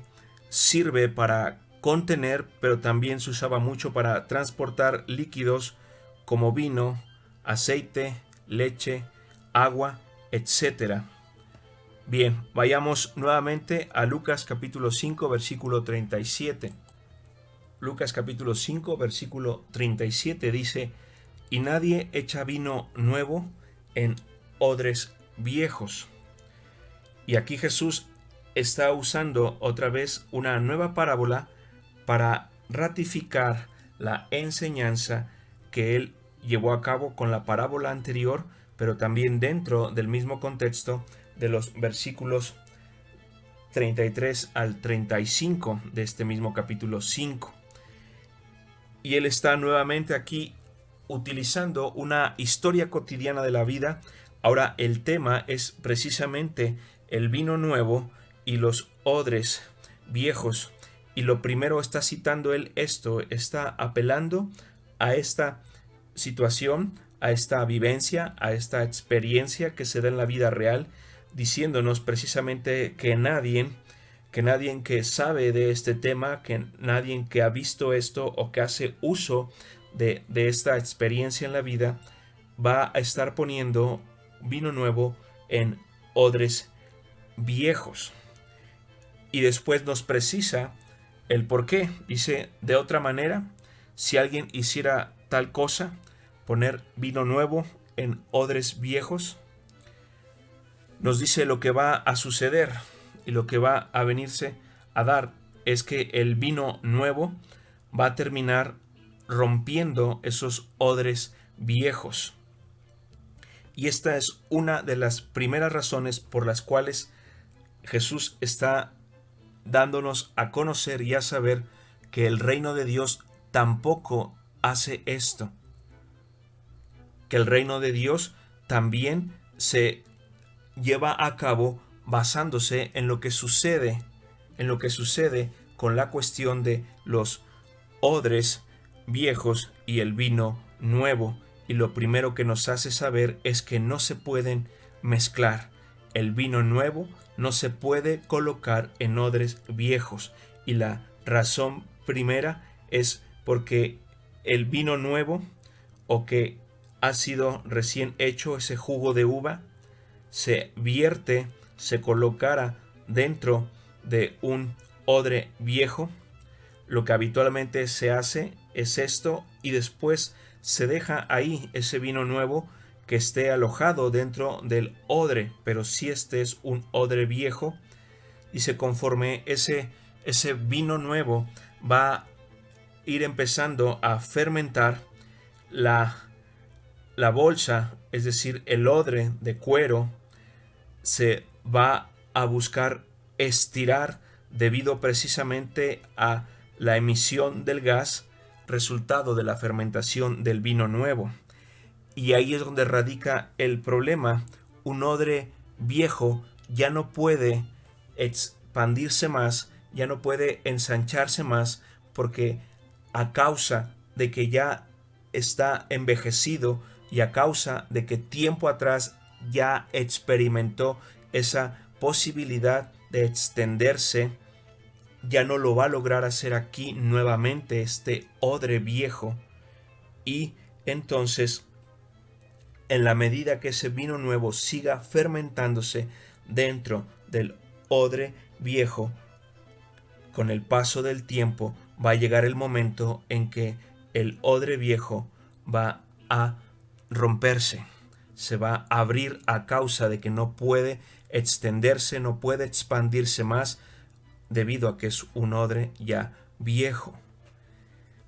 sirve para contener, pero también se usaba mucho para transportar líquidos como vino, aceite, leche, agua, etc. Bien, vayamos nuevamente a Lucas capítulo 5, versículo 37. Lucas capítulo 5, versículo 37 dice: y nadie echa vino nuevo en odres viejos. Y aquí Jesús está usando otra vez una nueva parábola para ratificar la enseñanza que él llevó a cabo con la parábola anterior, pero también dentro del mismo contexto de los versículos 33 al 35 de este mismo capítulo 5. Y él está nuevamente aquí utilizando una historia cotidiana de la vida. Ahora el tema es precisamente el vino nuevo y los odres viejos. Y lo primero está citando él esto, está apelando a esta situación, a esta vivencia, a esta experiencia que se da en la vida real, diciéndonos precisamente que nadie que sabe de este tema, que nadie que ha visto esto o que hace uso de esta experiencia en la vida, va a estar poniendo vino nuevo en odres viejos. Y después nos precisa el por qué. Dice: de otra manera, si alguien hiciera tal cosa, poner vino nuevo en odres viejos, nos dice lo que va a suceder y lo que va a venirse a dar es que el vino nuevo va a terminar rompiendo esos odres viejos. Y esta es una de las primeras razones por las cuales Jesús está dándonos a conocer y a saber que el reino de Dios tampoco hace esto. Que el reino de Dios también se lleva a cabo basándose en lo que sucede con la cuestión de los odres viejos y el vino nuevo. Y lo primero que nos hace saber es que no se pueden mezclar. El vino nuevo no se puede colocar en odres viejos. Y la razón primera es porque el vino nuevo, o que ha sido recién hecho, ese jugo de uva, se vierte, se colocara dentro de un odre viejo. Lo que habitualmente se hace es esto, y después se deja ahí ese vino nuevo que esté alojado dentro del odre. Pero si este es un odre viejo, y se conforme ese vino nuevo va a ir empezando a fermentar, la bolsa, es decir, el odre de cuero, se va a buscar estirar debido precisamente a la emisión del gas resultado de la fermentación del vino nuevo. Y ahí es donde radica el problema. Un odre viejo ya no puede expandirse más, ya no puede ensancharse más, porque a causa de que ya está envejecido y a causa de que tiempo atrás ya experimentó esa posibilidad de extenderse, ya no lo va a lograr hacer aquí nuevamente este odre viejo. Y entonces, en la medida que ese vino nuevo siga fermentándose dentro del odre viejo, con el paso del tiempo va a llegar el momento en que el odre viejo va a romperse, se va a abrir a causa de que no puede extenderse, no puede expandirse más, debido a que es un odre ya viejo.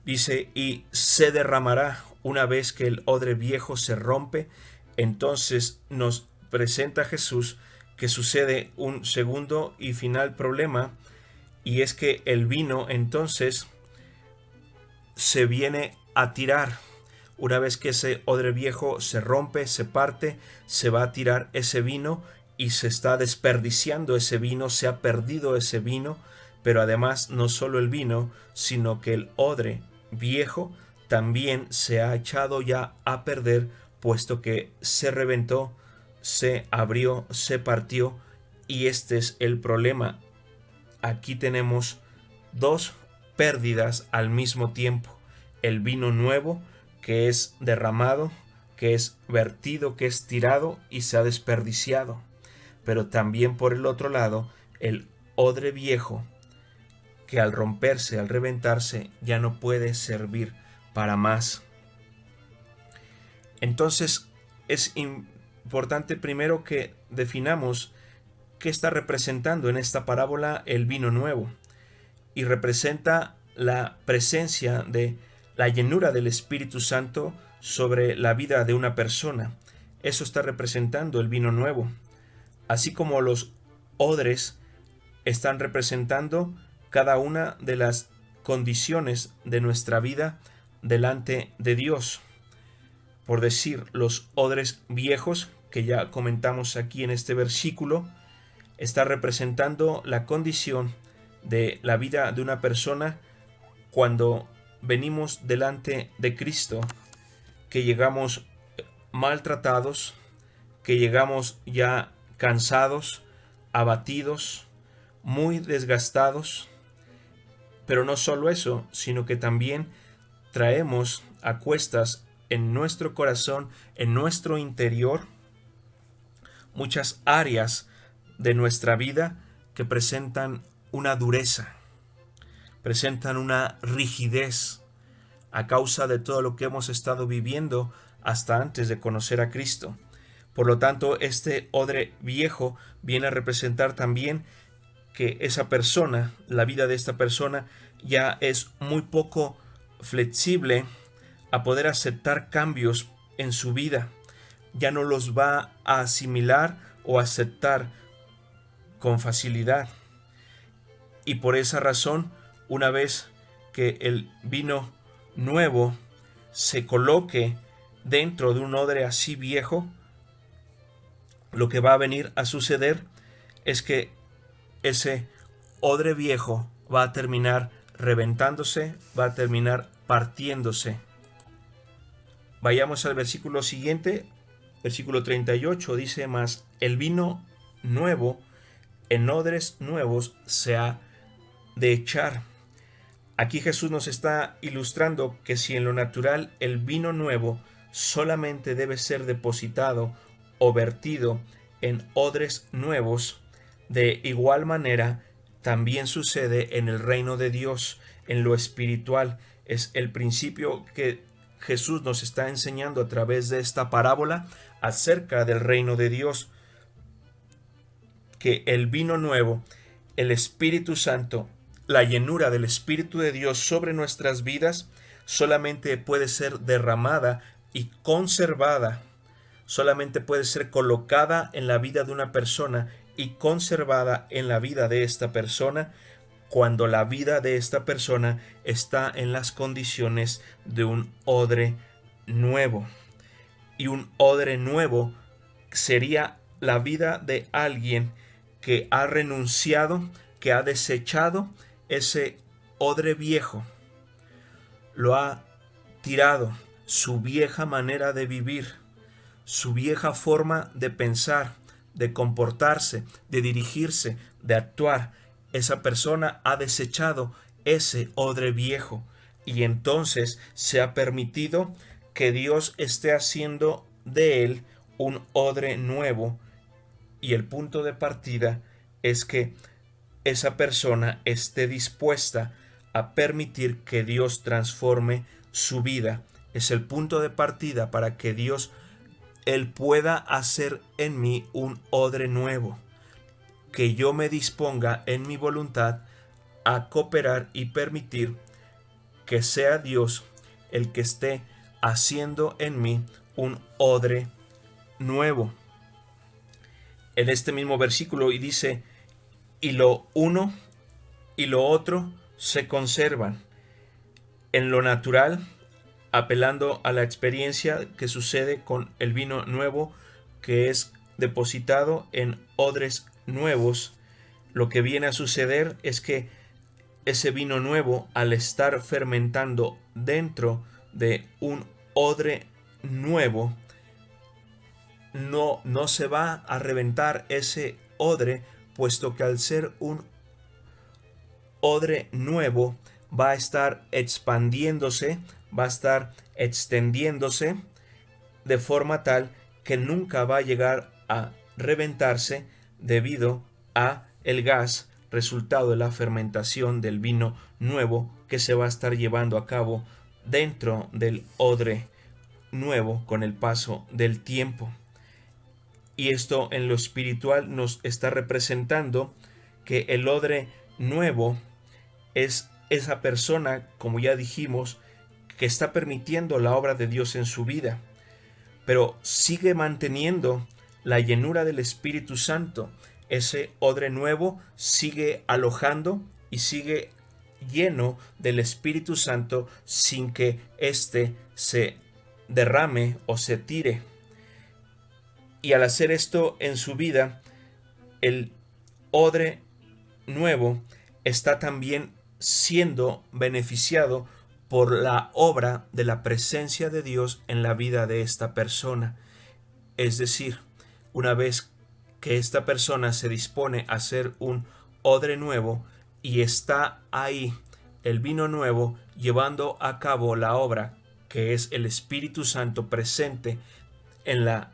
Dice, y se derramará una vez que el odre viejo se rompe. Entonces nos presenta Jesús que sucede un segundo y final problema, y es que el vino entonces se viene a tirar. Una vez que ese odre viejo se rompe, se parte, se va a tirar ese vino y se está desperdiciando ese vino, se ha perdido ese vino, pero además no solo el vino, sino que el odre viejo también se ha echado ya a perder, puesto que se reventó, se abrió, se partió, y este es el problema. Aquí tenemos dos pérdidas al mismo tiempo: el vino nuevo, que es derramado, que es vertido, que es tirado y se ha desperdiciado, pero también por el otro lado el odre viejo, que al romperse, al reventarse, ya no puede servir para más. Entonces es importante primero que definamos qué está representando en esta parábola el vino nuevo, y representa la presencia de la llenura del Espíritu Santo sobre la vida de una persona. Eso está representando el vino nuevo, así como los odres están representando cada una de las condiciones de nuestra vida delante de Dios. Por decir, los odres viejos, que ya comentamos aquí en este versículo, está representando la condición de la vida de una persona cuando venimos delante de Cristo, que llegamos maltratados, que llegamos ya cansados, abatidos, muy desgastados. Pero no solo eso, sino que también traemos a cuestas en nuestro corazón, en nuestro interior, muchas áreas de nuestra vida que presentan una dureza, presentan una rigidez a causa de todo lo que hemos estado viviendo hasta antes de conocer a Cristo. Por lo tanto, este odre viejo viene a representar también que esa persona, la vida de esta persona, ya es muy poco flexible a poder aceptar cambios en su vida. Ya no los va a asimilar o aceptar con facilidad. Y por esa razón, una vez que el vino nuevo se coloque dentro de un odre así viejo, lo que va a venir a suceder es que ese odre viejo va a terminar reventándose, va a terminar partiéndose. Vayamos al versículo siguiente, versículo 38, dice: mas el vino nuevo en odres nuevos se ha de echar. Aquí Jesús nos está ilustrando que si en lo natural el vino nuevo solamente debe ser depositado o vertido en odres nuevos, de igual manera también sucede en el reino de Dios, en lo espiritual. Es el principio que Jesús nos está enseñando a través de esta parábola acerca del reino de Dios, que el vino nuevo, el Espíritu Santo, la llenura del Espíritu de Dios sobre nuestras vidas solamente puede ser derramada y conservada, solamente puede ser colocada en la vida de una persona y conservada en la vida de esta persona cuando la vida de esta persona está en las condiciones de un odre nuevo. Y un odre nuevo sería la vida de alguien que ha renunciado, que ha desechado ese odre viejo. lo ha tirado, su vieja manera de vivir, su vieja forma de pensar, de comportarse, de dirigirse, de actuar. Esa persona ha desechado ese odre viejo y entonces se ha permitido que Dios esté haciendo de él un odre nuevo, y el punto de partida es que esa persona esté dispuesta a permitir que Dios transforme su vida. Es el punto de partida para que Dios, Él pueda hacer en mí un odre nuevo, que yo me disponga en mi voluntad a cooperar y permitir que sea Dios el que esté haciendo en mí un odre nuevo. En este mismo versículo y dice, y lo uno y lo otro se conservan. En lo natural, apelando a la experiencia que sucede con el vino nuevo que es depositado en odres nuevos, lo que viene a suceder es que ese vino nuevo, al estar fermentando dentro de un odre nuevo, no se va a reventar ese odre, puesto que al ser un odre nuevo va a estar expandiéndose, va a estar extendiéndose de forma tal que nunca va a llegar a reventarse debido a el gas resultado de la fermentación del vino nuevo que se va a estar llevando a cabo dentro del odre nuevo con el paso del tiempo. Y esto en lo espiritual nos está representando que el odre nuevo es esa persona, como ya dijimos, que está permitiendo la obra de Dios en su vida, pero sigue manteniendo la llenura del Espíritu Santo. Ese odre nuevo sigue alojando y sigue lleno del Espíritu Santo sin que éste se derrame o se tire. Y al hacer esto en su vida, el odre nuevo está también siendo beneficiado por la obra de la presencia de Dios en la vida de esta persona. Es decir, una vez que esta persona se dispone a hacer un odre nuevo y está ahí el vino nuevo llevando a cabo la obra que es el Espíritu Santo presente en la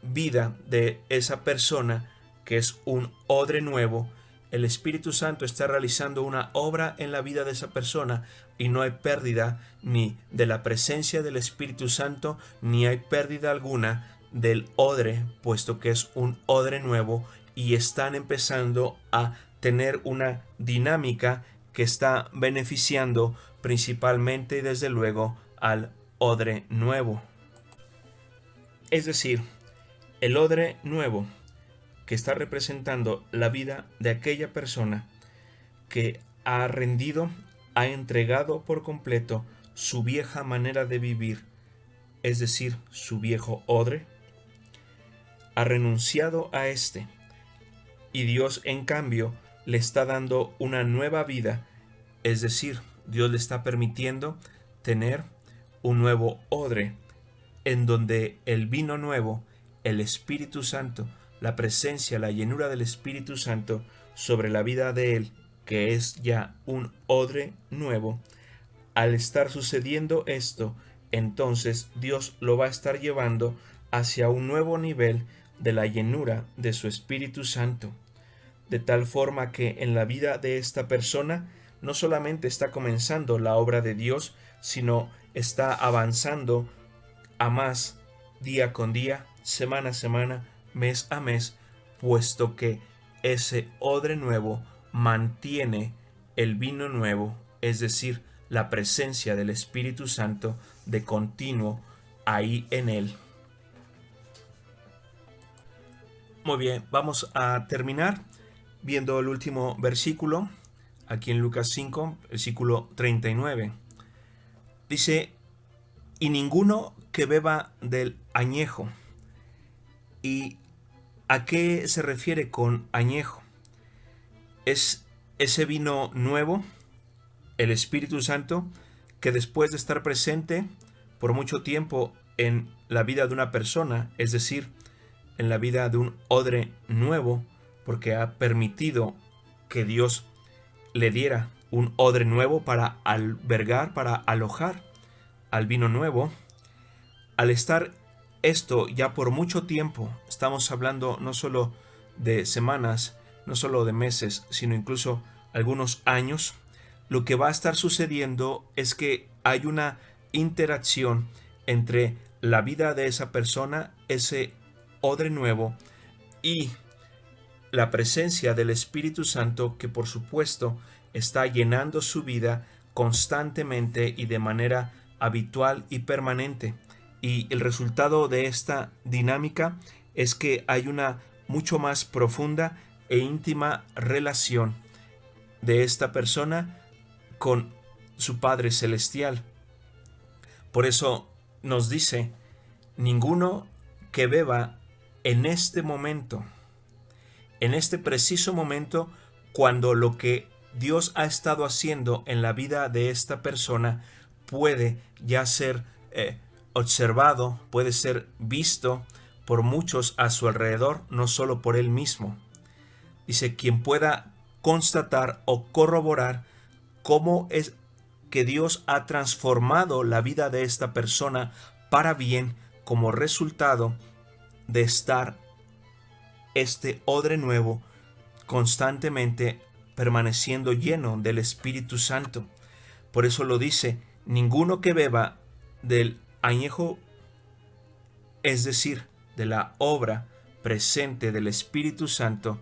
vida de esa persona, que es un odre nuevo, el Espíritu Santo está realizando una obra en la vida de esa persona y no hay pérdida ni de la presencia del Espíritu Santo, ni hay pérdida alguna del odre, puesto que es un odre nuevo y están empezando a tener una dinámica que está beneficiando principalmente y desde luego al odre nuevo. Es decir, el odre nuevo que está representando la vida de aquella persona que ha rendido, ha entregado por completo su vieja manera de vivir, es decir, su viejo odre, ha renunciado a este, y Dios en cambio le está dando una nueva vida, es decir, Dios le está permitiendo tener un nuevo odre, en donde el vino nuevo, el Espíritu Santo, la presencia, la llenura del Espíritu Santo sobre la vida de él, que es ya un odre nuevo, al estar sucediendo esto, entonces Dios lo va a estar llevando hacia un nuevo nivel de la llenura de su Espíritu Santo, de tal forma que en la vida de esta persona no solamente está comenzando la obra de Dios, sino está avanzando a más día con día, semana a semana, mes a mes, puesto que ese odre nuevo mantiene el vino nuevo, es decir, la presencia del Espíritu Santo de continuo ahí en él. Muy bien, vamos a terminar viendo el último versículo, aquí en Lucas 5, versículo 39. Dice, y ninguno que beba del añejo. ¿Y a qué se refiere con añejo? Es ese vino nuevo, el Espíritu Santo, que después de estar presente por mucho tiempo en la vida de una persona, es decir, en la vida de un odre nuevo, porque ha permitido que Dios le diera un odre nuevo para albergar, para alojar al vino nuevo. Al estar esto ya por mucho tiempo, estamos hablando no solo de semanas, no solo de meses, sino incluso algunos años, lo que va a estar sucediendo es que hay una interacción entre la vida de esa persona, ese odre nuevo, y la presencia del Espíritu Santo, que por supuesto está llenando su vida constantemente y de manera habitual y permanente. Y el resultado de esta dinámica es que hay una mucho más profunda e íntima relación de esta persona con su Padre Celestial. Por eso nos dice, ninguno que beba en este momento, en este preciso momento, cuando lo que Dios ha estado haciendo en la vida de esta persona puede ya ser observado, puede ser visto por muchos a su alrededor, no solo por él mismo. Dice, quien pueda constatar o corroborar cómo es que Dios ha transformado la vida de esta persona para bien como resultado de estar este odre nuevo constantemente permaneciendo lleno del Espíritu Santo. Por eso lo dice, ninguno que beba del añejo, es decir, de la obra presente del Espíritu Santo,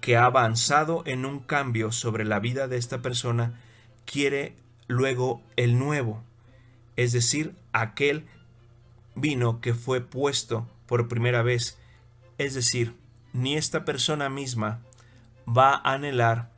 que ha avanzado en un cambio sobre la vida de esta persona, quiere luego el nuevo, es decir, aquel vino que fue puesto por primera vez. Es decir, ni esta persona misma va a anhelar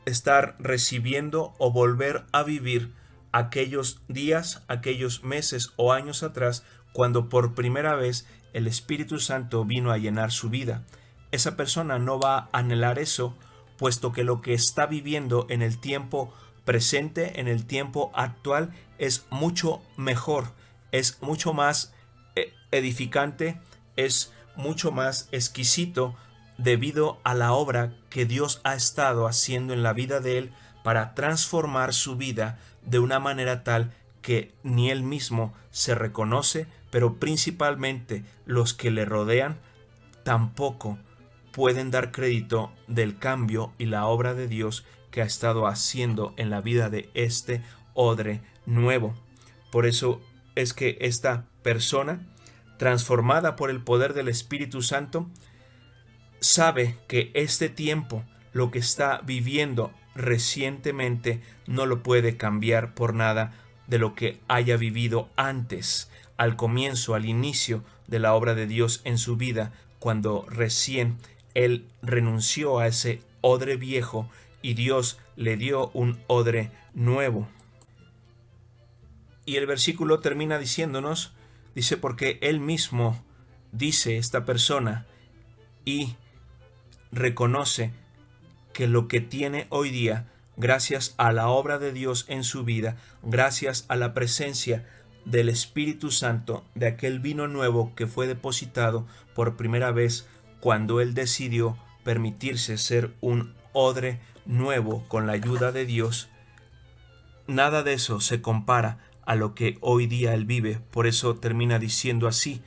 estar recibiendo o volver a vivir aquellos días, aquellos meses o años atrás, cuando por primera vez el Espíritu Santo vino a llenar su vida. Esa persona no va a anhelar eso, puesto que lo que está viviendo en el tiempo presente, en el tiempo actual, es mucho mejor, es mucho más edificante, es mucho más exquisito, debido a la obra que Dios ha estado haciendo en la vida de él para transformar su vida de una manera tal que ni él mismo se reconoce, pero principalmente los que le rodean tampoco pueden dar crédito del cambio y la obra de Dios que ha estado haciendo en la vida de este odre nuevo. Por eso es que esta persona, transformada por el poder del Espíritu Santo, sabe que este tiempo, lo que está viviendo recientemente, no lo puede cambiar por nada de lo que haya vivido antes, al comienzo, al inicio de la obra de Dios en su vida, cuando recién él renunció a ese odre viejo y Dios le dio un odre nuevo. Y el versículo termina diciéndonos, dice, porque él mismo, dice esta persona, y reconoce que lo que tiene hoy día, gracias a la obra de Dios en su vida, gracias a la presencia del Espíritu Santo, de aquel vino nuevo que fue depositado por primera vez cuando él decidió permitirse ser un odre nuevo con la ayuda de Dios, nada de eso se compara a lo que hoy día él vive. Por eso termina diciendo así,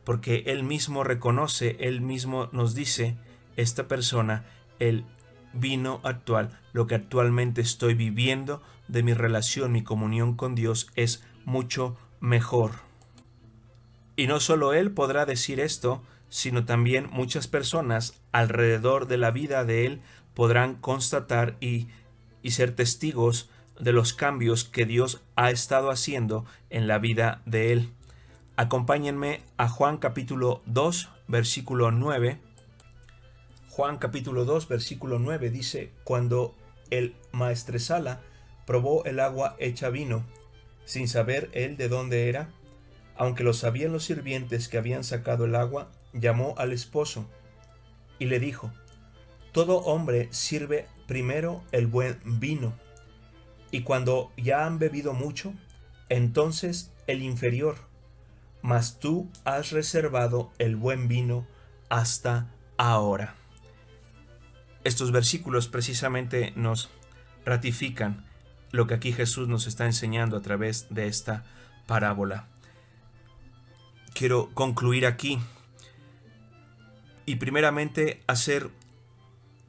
porque él mismo reconoce, él mismo nos dice, esta persona, el vino actual, lo que actualmente estoy viviendo de mi relación, mi comunión con Dios, es mucho mejor. Y no solo él podrá decir esto, sino también muchas personas alrededor de la vida de él podrán constatar y ser testigos de los cambios que Dios ha estado haciendo en la vida de él. Acompáñenme a Juan capítulo 2, versículo 9. Juan capítulo 2, versículo 9 dice, cuando el maestresala probó el agua hecha vino, sin saber él de dónde era, aunque lo sabían los sirvientes que habían sacado el agua, llamó al esposo y le dijo, todo hombre sirve primero el buen vino, y cuando ya han bebido mucho, entonces el inferior, mas tú has reservado el buen vino hasta ahora. Estos versículos precisamente nos ratifican lo que aquí Jesús nos está enseñando a través de esta parábola. Quiero concluir aquí y primeramente hacer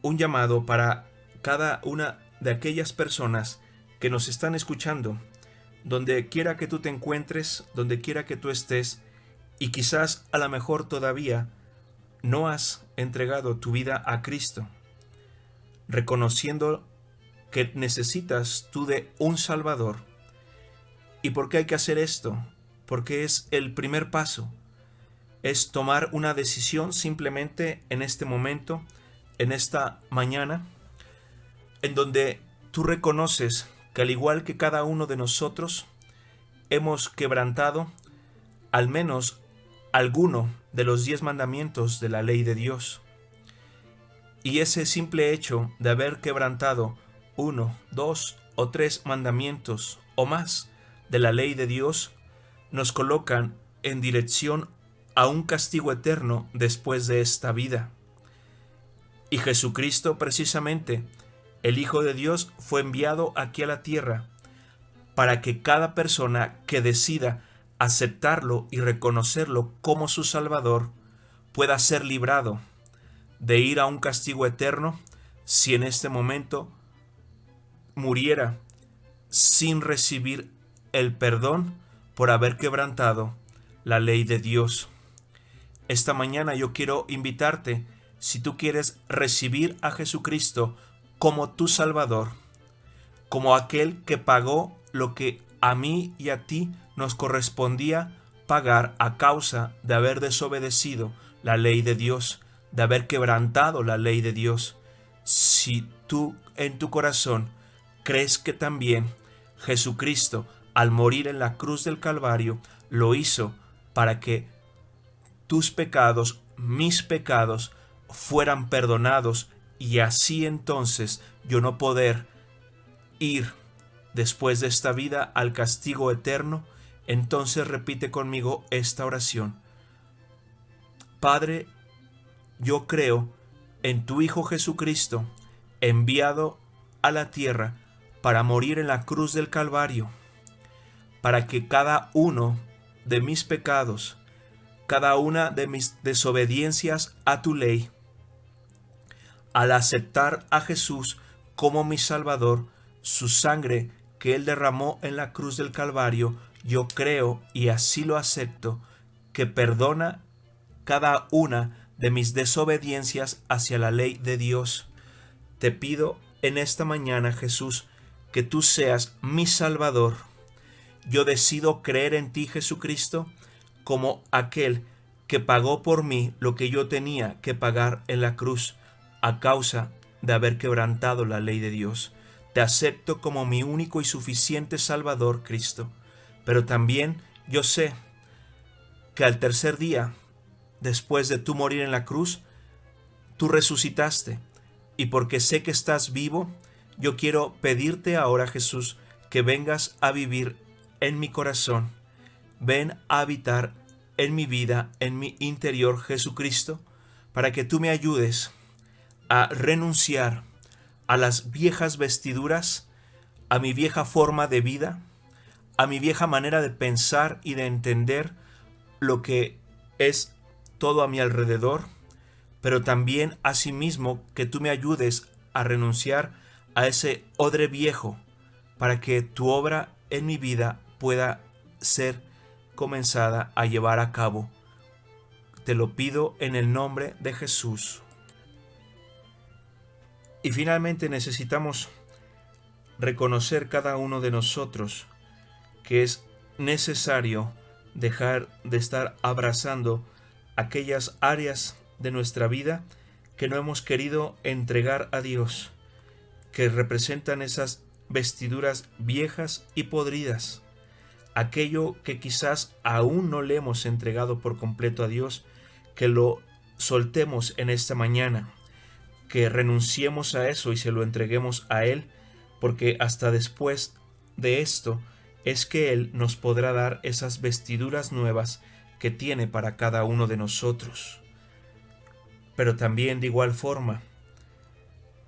un llamado para cada una de aquellas personas que nos están escuchando, donde quiera que tú te encuentres, donde quiera que tú estés, y quizás a lo mejor todavía no has entregado tu vida a Cristo, reconociendo que necesitas tú de un Salvador. ¿Y por qué hay que hacer esto? Porque es el primer paso, es tomar una decisión simplemente en este momento, en esta mañana, en donde tú reconoces que al igual que cada uno de nosotros, hemos quebrantado al menos alguno de los 10 mandamientos de la ley de Dios. Y ese simple hecho de haber quebrantado 1, 2 o 3 mandamientos o más de la ley de Dios nos colocan en dirección a un castigo eterno después de esta vida. Y Jesucristo, precisamente, el Hijo de Dios, fue enviado aquí a la tierra para que cada persona que decida aceptarlo y reconocerlo como su Salvador pueda ser librado de ir a un castigo eterno si en este momento muriera sin recibir el perdón por haber quebrantado la ley de Dios. Esta mañana yo quiero invitarte, si tú quieres recibir a Jesucristo como tu Salvador, como aquel que pagó lo que a mí y a ti nos correspondía pagar a causa de haber desobedecido la ley de Dios, de haber quebrantado la ley de Dios. Si tú en tu corazón crees que también Jesucristo, al morir en la cruz del Calvario, lo hizo para que tus pecados, mis pecados, fueran perdonados y así entonces yo no poder ir después de esta vida al castigo eterno, entonces repite conmigo esta oración. Padre, yo creo en tu Hijo Jesucristo, enviado a la tierra para morir en la cruz del Calvario, para que cada uno de mis pecados, cada una de mis desobediencias a tu ley, al aceptar a Jesús como mi Salvador, su sangre que Él derramó en la cruz del Calvario, yo creo y así lo acepto, que perdona cada una de mis desobediencias hacia la ley de Dios. Te pido en esta mañana, Jesús, que tú seas mi Salvador. Yo decido creer en ti, Jesucristo, como aquel que pagó por mí lo que yo tenía que pagar en la cruz a causa de haber quebrantado la ley de Dios. Te acepto como mi único y suficiente Salvador, Cristo. Pero también yo sé que al tercer día, después de tú morir en la cruz, tú resucitaste. Y porque sé que estás vivo, yo quiero pedirte ahora, Jesús, que vengas a vivir en mi corazón. Ven a habitar en mi vida, en mi interior, Jesucristo, para que tú me ayudes a renunciar a las viejas vestiduras, a mi vieja forma de vida, a mi vieja manera de pensar y de entender lo que es todo a mi alrededor, pero también asimismo que tú me ayudes a renunciar a ese odre viejo para que tu obra en mi vida pueda ser comenzada a llevar a cabo. Te lo pido en el nombre de Jesús. Y finalmente necesitamos reconocer cada uno de nosotros que es necesario dejar de estar abrazando aquellas áreas de nuestra vida que no hemos querido entregar a Dios, que representan esas vestiduras viejas y podridas, aquello que quizás aún no le hemos entregado por completo a Dios, que lo soltemos en esta mañana, que renunciemos a eso y se lo entreguemos a Él porque hasta después de esto es que Él nos podrá dar esas vestiduras nuevas que tiene para cada uno de nosotros. Pero también de igual forma,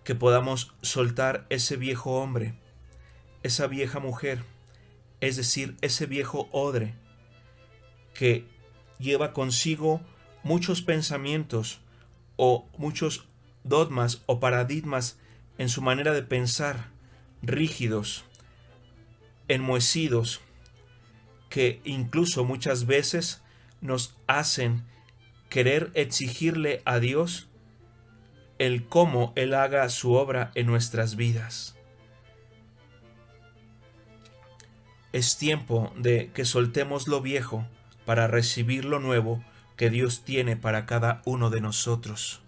que podamos soltar ese viejo hombre, esa vieja mujer, es decir, ese viejo odre, que lleva consigo muchos pensamientos o muchos dogmas o paradigmas en su manera de pensar, rígidos, enmohecidos, que incluso muchas veces nos hacen querer exigirle a Dios el cómo Él haga su obra en nuestras vidas. Es tiempo de que soltemos lo viejo para recibir lo nuevo que Dios tiene para cada uno de nosotros.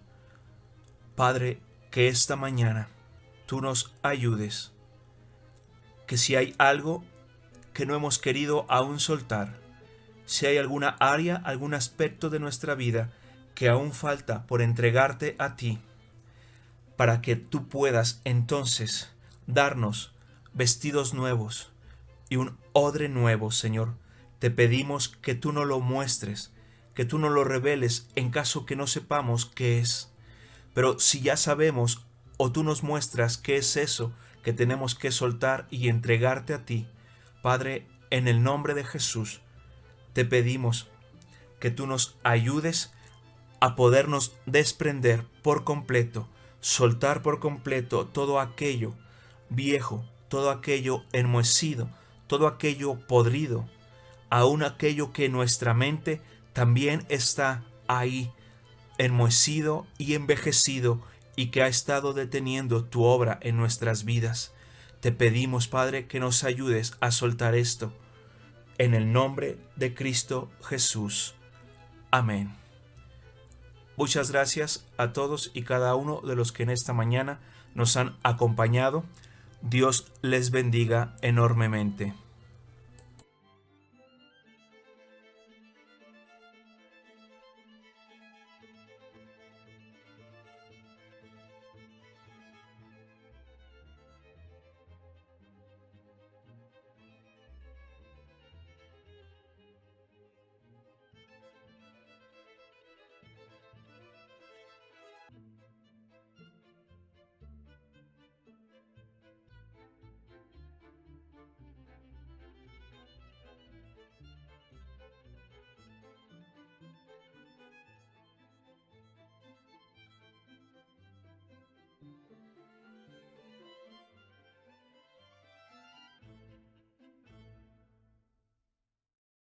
Padre, que esta mañana tú nos ayudes, que si hay algo que no hemos querido aún soltar, si hay alguna área, algún aspecto de nuestra vida que aún falta por entregarte a ti, para que tú puedas entonces darnos vestidos nuevos y un odre nuevo, Señor. Te pedimos que tú nos lo muestres, que tú nos lo reveles en caso que no sepamos qué es. Pero si ya sabemos o tú nos muestras qué es eso que tenemos que soltar y entregarte a ti, Padre, en el nombre de Jesús, te pedimos que tú nos ayudes a podernos desprender por completo, soltar por completo todo aquello viejo, todo aquello enmohecido, todo aquello podrido, aun aquello que en nuestra mente también está ahí, enmohecido y envejecido, y que ha estado deteniendo tu obra en nuestras vidas. Te pedimos, Padre, que nos ayudes a soltar esto, en el nombre de Cristo Jesús. Amén. Muchas gracias a todos y cada uno de los que en esta mañana nos han acompañado. Dios les bendiga enormemente.